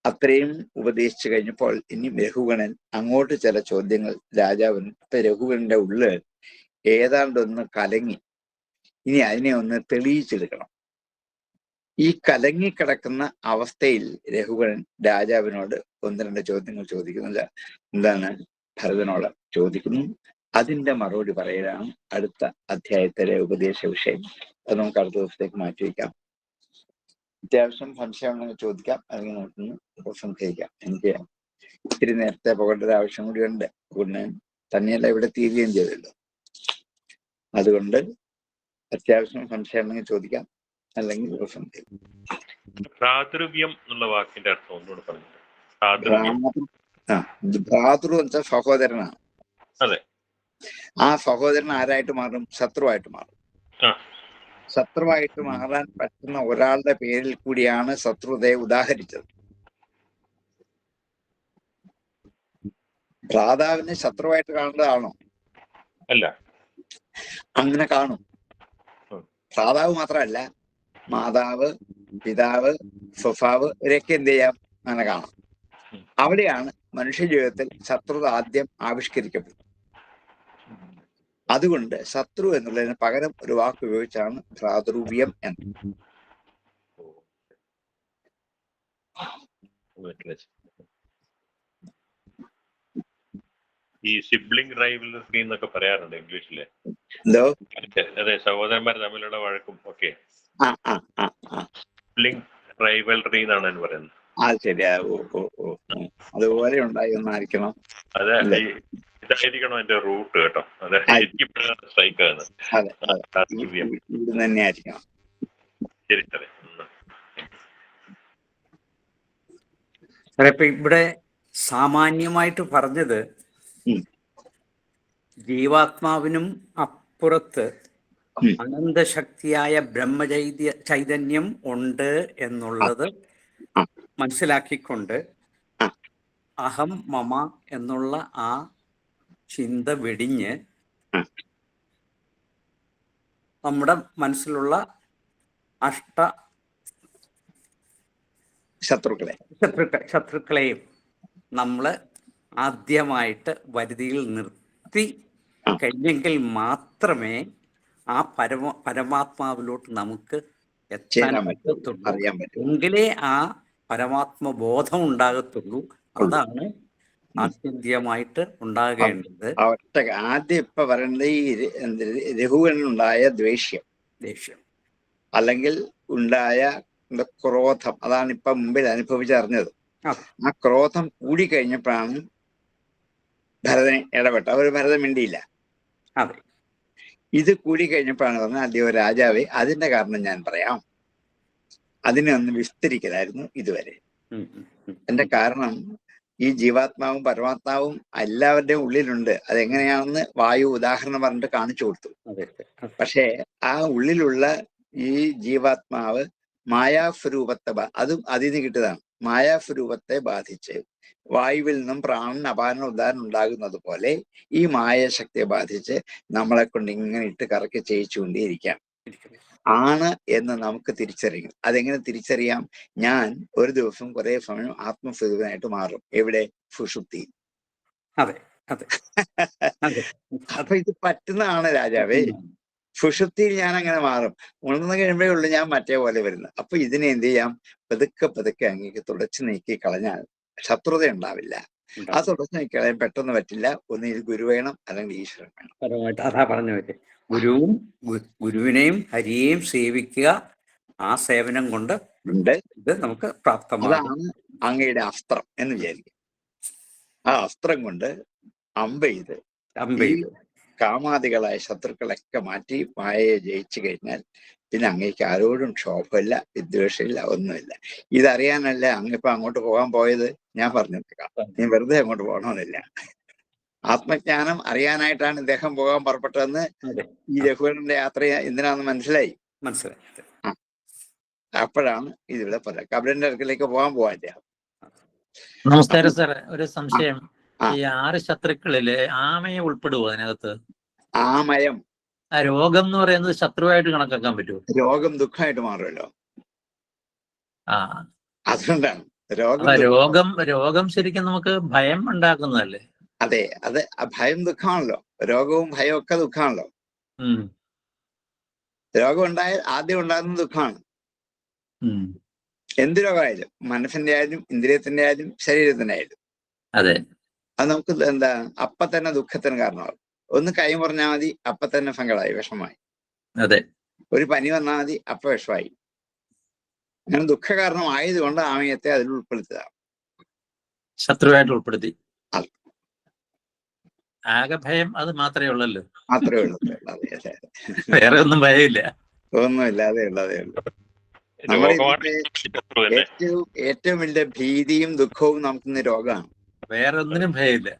അത്രയും ഉപദേശിച്ചു കഴിഞ്ഞപ്പോൾ ഇനി രഘുഗണൻ അങ്ങോട്ട് ചില ചോദ്യങ്ങൾ രാജാവിന്. രഘുഗണന്റെ ഉള്ളിൽ ഏതാണ്ടൊന്ന് കലങ്ങി. ഇനി അതിനെ ഒന്ന് തെളിയിച്ചെടുക്കണം. ഈ കലങ്ങിക്കിടക്കുന്ന അവസ്ഥയിൽ രഘുഗണൻ രാജാവിനോട് 1-2 ചോദ്യങ്ങൾ ചോദിക്കുന്നില്ല. എന്താണ്? ഭരതനോട് ചോദിക്കുന്നു. അതിന്റെ മറുപടി പറയലാണ് അടുത്ത അധ്യായത്തിലെ ഉപദേശ വിഷയം. അത് നമുക്ക് അടുത്ത ദിവസത്തേക്ക് മാറ്റിവെക്കാം. അത്യാവശ്യം സംശയമുണ്ടെങ്കിൽ ചോദിക്കാം, അല്ലെങ്കിൽ നമുക്കൊന്ന് ഉപസംഹരിക്കാം. എനിക്ക് ഇത്തിരി നേരത്തെ പോകേണ്ട ഒരു ആവശ്യം കൂടി ഉണ്ട്. അതുകൊണ്ട് തന്നെയല്ല ഇവിടെ തീരുകയും ചെയ്തല്ലോ. അതുകൊണ്ട് അത്യാവശ്യം സംശയം ഉണ്ടെങ്കിൽ ചോദിക്കാം, അല്ലെങ്കിൽ ഉപസംഹരിക്കാം. ഭ്രാതൃവ്യം എന്നുള്ള വാക്കിന്റെ അർത്ഥം ഒന്നുകൂടെ പറഞ്ഞു. ഭ്രാതൃ എന്ന് വെച്ചാൽ സഹോദരനാണ്. അതെ. ആ സഹോദരൻ ആരായിട്ട് മാറും? ശത്രുവായിട്ട് മാറും. ശത്രുവായിട്ട് മാറാൻ പറ്റുന്ന ഒരാളുടെ പേരിൽ കൂടിയാണ് ശത്രുതയെ ഉദാഹരിച്ചത്. ഭ്രാതാവിനെ ശത്രുവായിട്ട് കാണേണ്ടതാണോ? അല്ല, അങ്ങനെ കാണും. ഭ്രാതാവ് മാത്രമല്ല, മാതാവ്, പിതാവ്, സ്വഭാവ് ഇവരൊക്കെ എന്ത് ചെയ്യാം? അങ്ങനെ കാണാം. അവിടെയാണ് മനുഷ്യ ജീവിതത്തിൽ ശത്രുത ആദ്യം ആവിഷ്കരിക്കപ്പെടുന്നത്. അതുകൊണ്ട് ശത്രു എന്നുള്ളതിന് പകരം ഒരു വാക്ക് ഉപയോഗിച്ചാണ് ഭ്രാതൃവ്യം എന്ന്. ഈ സിബ്ലിംഗ് റൈവലറി എന്നൊക്കെ പറയാറുണ്ട് ഇംഗ്ലീഷില്. എന്തോ? അതെ, സഹോദരന്മാർ തമ്മിലുള്ള വഴക്കും ഒക്കെ സിബ്ലിംഗ് റൈവലറി എന്നാണ് അതിന് പറയുന്നത്. ശരിയാ. അതുപോലെ ഉണ്ടായി ഒന്നായിരിക്കണം. അതെ, ഇതായിരിക്കണം എന്റെ റൂട്ട് കേട്ടോ. അതെ, എനിക്ക് സ്ട്രൈക്ക് ആകുന്നത്. ഇത് തന്നെ ആയിരിക്കണം. ശരി സാറേ. സാറേ, ഇപ്പൊ ഇവിടെ സാമാന്യമായിട്ട് പറഞ്ഞത് ജീവാത്മാവിനും അപ്പുറത്ത് അനന്തശക്തിയായ ചൈതന്യം ഉണ്ട് എന്നുള്ളത് മനസ്സിലാക്കിക്കൊണ്ട് അഹം മമ എന്നുള്ള ആ ചിന്ത വെടിഞ്ഞ് നമ്മുടെ മനസ്സിലുള്ള ശത്രുക്കളെയും നമ്മൾ ആദ്യമായിട്ട് വരുതിയിൽ നിർത്തി കഴിഞ്ഞെങ്കിൽ മാത്രമേ ആ പരമാത്മാവിലോട്ട് നമുക്ക് എത്താൻ പറ്റത്തുള്ളൂ. എങ്കിലേ ആ പരമാത്മബോധം ഉണ്ടാകത്തുള്ളൂ. അതാണ് ആത്യന്തികമായിട്ട് ഉണ്ടാകേണ്ടത്. ആദ്യം ഇപ്പൊ പറയുന്നത് ഈ രഘുവിനുണ്ടായ ദേഷ്യം അല്ലെങ്കിൽ ഉണ്ടായ ക്രോധം, അതാണ് ഇപ്പൊ മുമ്പിൽ അനുഭവിച്ചറിഞ്ഞത്. ആ ക്രോധം കൂടിക്കഴിഞ്ഞപ്പോഴാണ് ഭരതനെ ഇടപെട്ട. അവർ ഭരതൻ മിണ്ടിയില്ല. ഇത് കൂടിക്കഴിഞ്ഞപ്പോഴാണ് പറഞ്ഞത്, അല്ലയോ രാജാവേ, അതിന്റെ കാരണം ഞാൻ പറയാം. അതിനെ ഒന്ന് വിസ്തരിക്കലായിരുന്നു ഇതുവരെ. എന്റെ കാരണം ഈ ജീവാത്മാവും പരമാത്മാവും എല്ലാവരുടെയും ഉള്ളിലുണ്ട്. അതെങ്ങനെയാണെന്ന് വായു ഉദാഹരണം പറഞ്ഞിട്ട് കാണിച്ചു കൊടുത്തു. പക്ഷേ ആ ഉള്ളിലുള്ള ഈ ജീവാത്മാവ് മായാസ്വരൂപത്തെ അതും അതിന് കിട്ടിയതാണ്. മായാസ്വരൂപത്തെ ബാധിച്ച് വായുവിൽ നിന്നും പ്രാണൻ അപാന ഉദാഹരണം ഉണ്ടാകുന്നത് പോലെ ഈ മായാശക്തിയെ ബാധിച്ച് നമ്മളെ കൊണ്ട് ഇങ്ങനെ ഇട്ട് കറക്കി ചെയ്യിച്ചുകൊണ്ടേയിരിക്കാം ആണ് എന്ന് നമുക്ക് തിരിച്ചറിയും. അതെങ്ങനെ തിരിച്ചറിയാം? ഞാൻ ഒരു ദിവസം കുറെ സമയം ആത്മസ്വരൂപനായിട്ട് മാറും. എവിടെ? സുഷുപ്തിയിൽ. അപ്പൊ ഇത് പറ്റുന്നതാണ് രാജാവേ. സുഷുപ്തിയിൽ ഞാൻ അങ്ങനെ മാറും. ഉണർന്നു കഴിയുമ്പോഴേ ഉള്ളൂ ഞാൻ മറ്റേ പോലെ വരുന്നത്. അപ്പൊ ഇതിനെ എന്ത് ചെയ്യാം? പതുക്കെ അങ്ങേക്ക് തുടച്ചു നീക്കി കളഞ്ഞാൽ ശത്രുത ഉണ്ടാവില്ല. ആ തുടച്ചു നീക്കി കളയാൻ പെട്ടെന്ന് പറ്റില്ല. ഒന്നുകിൽ ഗുരു വേണം, അല്ലെങ്കിൽ ഈശ്വരൻ വേണം. അതാ പറഞ്ഞു പറ്റും. ഗുരുവിനെയും ഹരിയെയും സേവിക്കുക. ആ സേവനം കൊണ്ട് ഇത് നമുക്ക് പ്രാപ്തമാണ്. അതാണ് അങ്ങയുടെ അസ്ത്രം എന്ന് വിചാരിക്കും. ആ അസ്ത്രം കൊണ്ട് അമ്പ ചെയ്ത് കാമാദികളായ ശത്രുക്കളൊക്കെ മാറ്റി മായയെ ജയിച്ചു കഴിഞ്ഞാൽ പിന്നെ അങ്ങേക്ക് ആരോടും ക്ഷോഭമില്ല, വിദ്വേഷമില്ല, ഒന്നുമില്ല. ഇതറിയാനല്ല അങ്ങിപ്പോ അങ്ങോട്ട് പോകാൻ പോയത്. ഞാൻ പറഞ്ഞിട്ടേക്കാം, നീ വെറുതെ അങ്ങോട്ട് പോകണമെന്നില്ല. ആത്മജ്ഞാനം അറിയാനായിട്ടാണ് ഇദ്ദേഹം പോകാൻ പുറപ്പെട്ടതെന്ന് ഈ രഘുവരന്റെ യാത്ര എന്തിനാന്ന് മനസ്സിലായി. അപ്പോഴാണ് ഇതിവിടെ പറയാം. കപിലന്റെ അടുക്കലേക്ക് പോകാൻ ഇദ്ദേഹം. നമസ്കാരം സാർ, ഒരു സംശയം. ഈ 6 ശത്രുക്കളില് ആമയെ ഉൾപ്പെടുവോ അതിനകത്ത്? ആമയം രോഗം എന്ന് പറയുന്നത് ശത്രുവായിട്ട് കണക്കാക്കാൻ പറ്റുമോ? രോഗം ദുഃഖമായിട്ട് മാറുമല്ലോ. അതുകൊണ്ടാണ് രോഗം ശരിക്കും നമുക്ക് ഭയം ഉണ്ടാക്കുന്നതല്ലേ? അതെ, ഭയം ദുഃഖമാണല്ലോ. രോഗവും ഭയവും ഒക്കെ ദുഃഖമാണല്ലോ. രോഗം ഉണ്ടായാൽ ആദ്യം ഉണ്ടാകുന്ന ദുഃഖമാണ്. എന്ത് രോഗമായാലും, മനസ്സിന്റെ ആയാലും ഇന്ദ്രിയത്തിന്റെ ആയാലും ശരീരത്തിന്റെ ആയാലും. അതെ, അത് നമുക്ക് അപ്പൊ തന്നെ ദുഃഖത്തിന് കാരണമാകും. ഒന്ന് കൈ പറഞ്ഞാൽ മതി, അപ്പൊ തന്നെ സങ്കടമായി, വിഷമായി. അതെ, ഒരു പനി വന്നാൽ മതി, അപ്പൊ വിഷമായി. അങ്ങനെ ദുഃഖ കാരണമായതുകൊണ്ട് ആമയത്തെ അതിൽ ഉൾപ്പെടുത്തുകയാണ്. ശത്രുവായിട്ട് ഉൾപ്പെടുത്തി. ആകെ ഭയം അത് മാത്രമേ ഉള്ളല്ലോ. മാത്രമേ ഉള്ളൂ. വേറെ ഒന്നും ഭയമില്ല. ഒന്നുമില്ല, അതേ ഉള്ളൂ. നമ്മുടെ ഏറ്റവും വലിയ ഭീതിയും ദുഃഖവും നമുക്കിന്ന് രോഗമാണ്. വേറെ ഒന്നിനും ഭയമില്ല.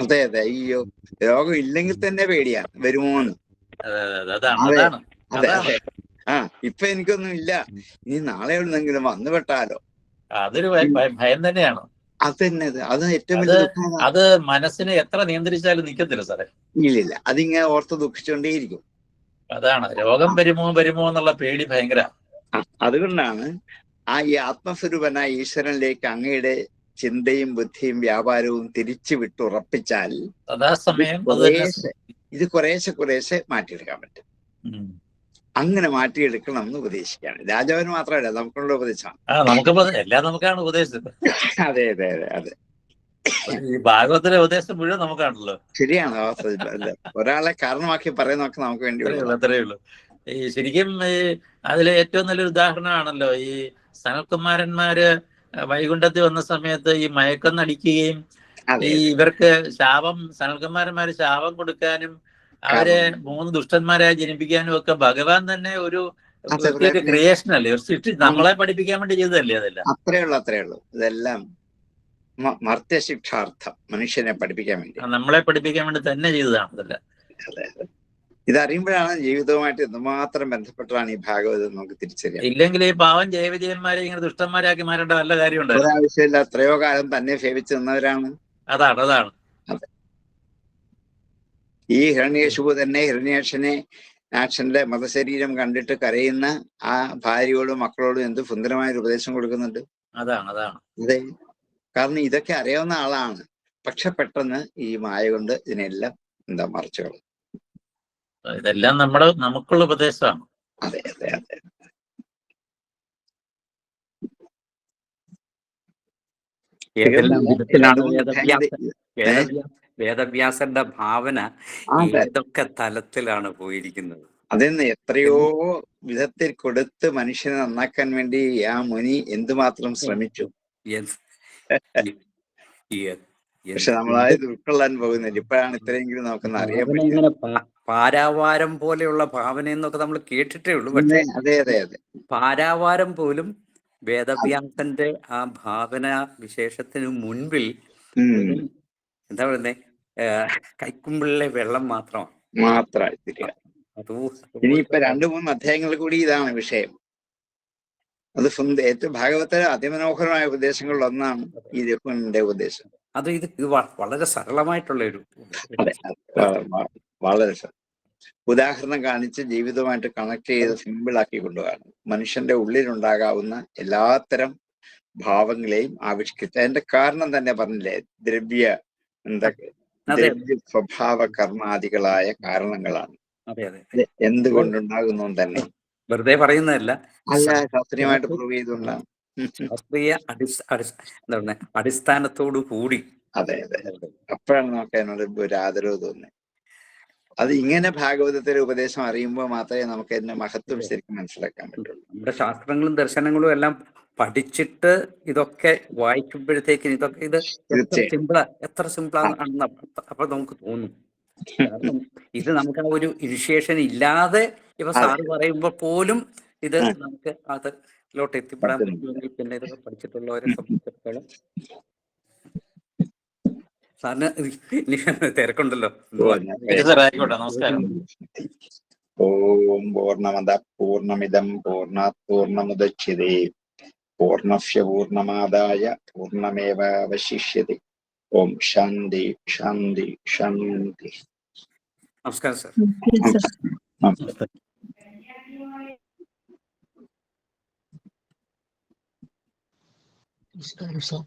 അതെ. അയ്യോ, രോഗം ഇല്ലെങ്കിൽ തന്നെ പേടിയാണ് വരുമോന്ന്. അതെ. ഇപ്പൊ എനിക്കൊന്നും ഇല്ല, ഇനി നാളെ എവിടുന്നെങ്കിലും വന്നു പെട്ടാലോ. അതൊരു ഭയം തന്നെയാണ്. അത് ഏറ്റവും വലിയ ദുഃഖമാണ്. അത് മനസ്സിനെ എത്ര നിയന്ത്രിച്ചാലും നിൽക്കത്തില്ല സാറേ. ഇല്ലില്ല, അതിങ്ങനെ ഓർത്ത് ദുഃഖിച്ചുകൊണ്ടേയിരിക്കും. അതാണ് രോഗം വരുമോ എന്നുള്ള പേടി ഭയങ്കര. അതുകൊണ്ടാണ് ഈ ആത്മസ്വരൂപനായ ഈശ്വരനിലേക്ക് അങ്ങയുടെ ചിന്തയും ബുദ്ധിയും വ്യാപാരവും തിരിച്ചു വിട്ടുറപ്പിച്ചാൽ സദാസമയം അത് തന്നെ. ഇത് കുറേശ്ശെ മാറ്റിയെടുക്കാൻ പറ്റും. അങ്ങനെ മാറ്റിയെടുക്കണം എന്ന് ഉപദേശിക്കുകയാണ്. രാജാവിന് മാത്രമല്ല, നമുക്കുള്ള ഉപദേശമാണ്. നമുക്ക് എല്ലാം നമുക്കാണ് ഉപദേശിച്ചത്. അതെ അതെ അതെ അതെ. ഈ ഭാഗവത്തിലെ ഉപദേശം മുഴുവൻ നമുക്കാണല്ലോ. ശരിയാണ്. ഒരാളെ കാരണമാക്കി പറയുന്നതൊക്കെ നമുക്ക് വേണ്ടി അത്രയേ ഉള്ളൂ. ഈ ശരിക്കും അതിലെ ഏറ്റവും നല്ലൊരു ഉദാഹരണമാണല്ലോ ഈ സനൽകുമാരന്മാര് വൈകുണ്ഠത്തിൽ വന്ന സമയത്ത് ഈ മയക്കം നടിക്കുകയും ഈ ഇവർക്ക് സനൽകുമാരന്മാര് ശാപം കൊടുക്കാനും അവരെ 3 ദുഷ്ടന്മാരായി ജനിപ്പിക്കാനും ഒക്കെ ഭഗവാൻ തന്നെ ഒരു ക്രിയേഷൻ അല്ലേ, ഒരു സൃഷ്ടി നമ്മളെ പഠിപ്പിക്കാൻ വേണ്ടി ചെയ്തതല്ലേ അതെല്ലാം. അത്രേ ഉള്ളൂ. ഇതെല്ലാം മർത്യശിക്ഷാർത്ഥം, മനുഷ്യനെ പഠിപ്പിക്കാൻ വേണ്ടി, നമ്മളെ പഠിപ്പിക്കാൻ വേണ്ടി തന്നെ ചെയ്തതാണ് ഇതെല്ലാം. അതെ. ഇതറിയുമ്പോഴാണ് ജീവിതവുമായിട്ട് എന്തുമാത്രം ബന്ധപ്പെട്ടാണ് ഈ ഭാഗവതം നമുക്ക് തിരിച്ചറിയാം. ഇല്ലെങ്കിൽ ഈ പാവം ജയവിജയന്മാരെ ഇങ്ങനെ ദുഷ്ടന്മാരാക്കി മാറേണ്ട വല്ല കാര്യമുണ്ട്? ഒരാവശ്യമില്ല. എത്രയോ കാലം തന്നെ സേവിച്ചു നിന്നവരാണ്. അതാണ്. അതെ. ഈ ഹിരണ്യകശിപു തന്നെ ഹിരണ്യാക്ഷന്റെ മതശരീരം കണ്ടിട്ട് കരയുന്ന ആ ഭാര്യയോടും മക്കളോടും എന്ത് സുന്ദരമായ ഉപദേശം കൊടുക്കുന്നുണ്ട്. അതാണ്. അതെ. കാരണം ഇതൊക്കെ അറിയാവുന്ന ആളാണ്. പക്ഷെ പെട്ടെന്ന് ഈ മായ കൊണ്ട് ഇതിനെല്ലാം മറച്ചു കളയും. ഇതെല്ലാം നമുക്കുള്ള ഉപദേശമാണ്. അതെ. വേദവ്യാസന്റെ ഭാവന ഏതൊക്കെ തലത്തിലാണ് പോയിരിക്കുന്നത്. അതിന്ന് എത്രയോ വിധത്തിൽ കൊടുത്ത് മനുഷ്യനെ നന്നാക്കാൻ വേണ്ടി ആ മുനി എന്തുമാത്രം ശ്രമിച്ചു. പക്ഷെ നമ്മളായത് ഉൾക്കൊള്ളാൻ പോകുന്നില്ല. ഇപ്പോഴാണ് ഇത്രയെങ്കിലും നമുക്കൊന്ന് അറിയാൻ പറ്റും. പാരാവാരം പോലെയുള്ള ഭാവന എന്നൊക്കെ നമ്മൾ കേട്ടിട്ടേ ഉള്ളൂ. പക്ഷേ അതെ. പാരാവാരം പോലും വേദവ്യാസന്റെ ആ ഭാവന വിശേഷത്തിന് മുൻപിൽ എന്താ പറയുന്നേ, കൈക്കുമ്പിളിലെ വെള്ളം മാത്രമായി. ഇനിയിപ്പൊ 2-3 അധ്യായങ്ങൾ കൂടി ഇതാണ് വിഷയം. അത് ഏറ്റവും ഭാഗവതത്തിലെ അതിമനോഹരമായ ഉപദേശങ്ങളിൽ ഒന്നാണ് ഈ രഘുവിന്റെ ഉപദേശം. ഇത് വളരെ സരളമായിട്ടുള്ള ഒരു വളരെ ഉദാഹരണം കാണിച്ച് ജീവിതവുമായിട്ട് കണക്ട് ചെയ്ത് സിമ്പിൾ ആക്കി കൊണ്ടുപോകാണ്. മനുഷ്യന്റെ ഉള്ളിലുണ്ടാകാവുന്ന എല്ലാത്തരം ഭാവങ്ങളെയും ആവിഷ്കരിച്ച് അതിന്റെ കാരണം തന്നെ പറഞ്ഞില്ലേ, ദ്രവ്യ സ്വഭാവ കർമാദികളായ കാരണങ്ങളാണ്. എന്തുകൊണ്ടുണ്ടാകുന്നു തന്നെ വെറുതെ പറയുന്നതല്ല, ശാസ്ത്രീയമായിട്ട് പ്രൂവ് ചെയ്തുകൊണ്ടാണ്. ശാസ്ത്രീയ അടിസ്ഥാനത്തോടു കൂടി. അതെ. അപ്പോഴാണ് നമുക്ക് അതിനോട് ഒരു ആദരവ് തോന്നുന്നത്. അത് ഇങ്ങനെ ഭാഗവതത്തിലെ ഉപദേശം അറിയുമ്പോൾ മാത്രമേ നമുക്ക് അതിന്റെ മഹത്വം ശരിക്കും മനസ്സിലാക്കാൻ പറ്റുള്ളൂ. നമ്മുടെ ശാസ്ത്രങ്ങളും ദർശനങ്ങളും എല്ലാം പഠിച്ചിട്ട് ഇതൊക്കെ വായിക്കുമ്പോഴത്തേക്കും ഇത് എത്ര സിമ്പിളാണെന്ന് അപ്പൊ നമുക്ക് തോന്നും. കാരണം ഇത് നമുക്ക് ആ ഒരു ഇനിഷ്യേഷൻ ഇല്ലാതെ സാറ് പറയുമ്പോൾ പോലും ഇത് നമുക്ക് അതിലോട്ട് എത്തിപ്പെടാൻ പറ്റുമെങ്കിൽ പിന്നെ ഇതൊക്കെ പഠിച്ചിട്ടുള്ളവരെ സംബന്ധിച്ചിടത്തോളം സാറിന് തിരക്കുണ്ടല്ലോ. നമസ്കാരം. ഓം പൂർണ്ണമദ പൂർണ്ണമിദം പൂർണ്ണാത് പൂർണ്ണമുദച്യതേ പൂർണ്ണസ്യ പൂർണ്ണമാദായ പൂർണ്ണമേവാവശിഷ്യതേ. ഓം ശാന്തി ശാന്തി ശാന്തി. നമസ്കാരം സാർ. നമസ്കാരം സാർ.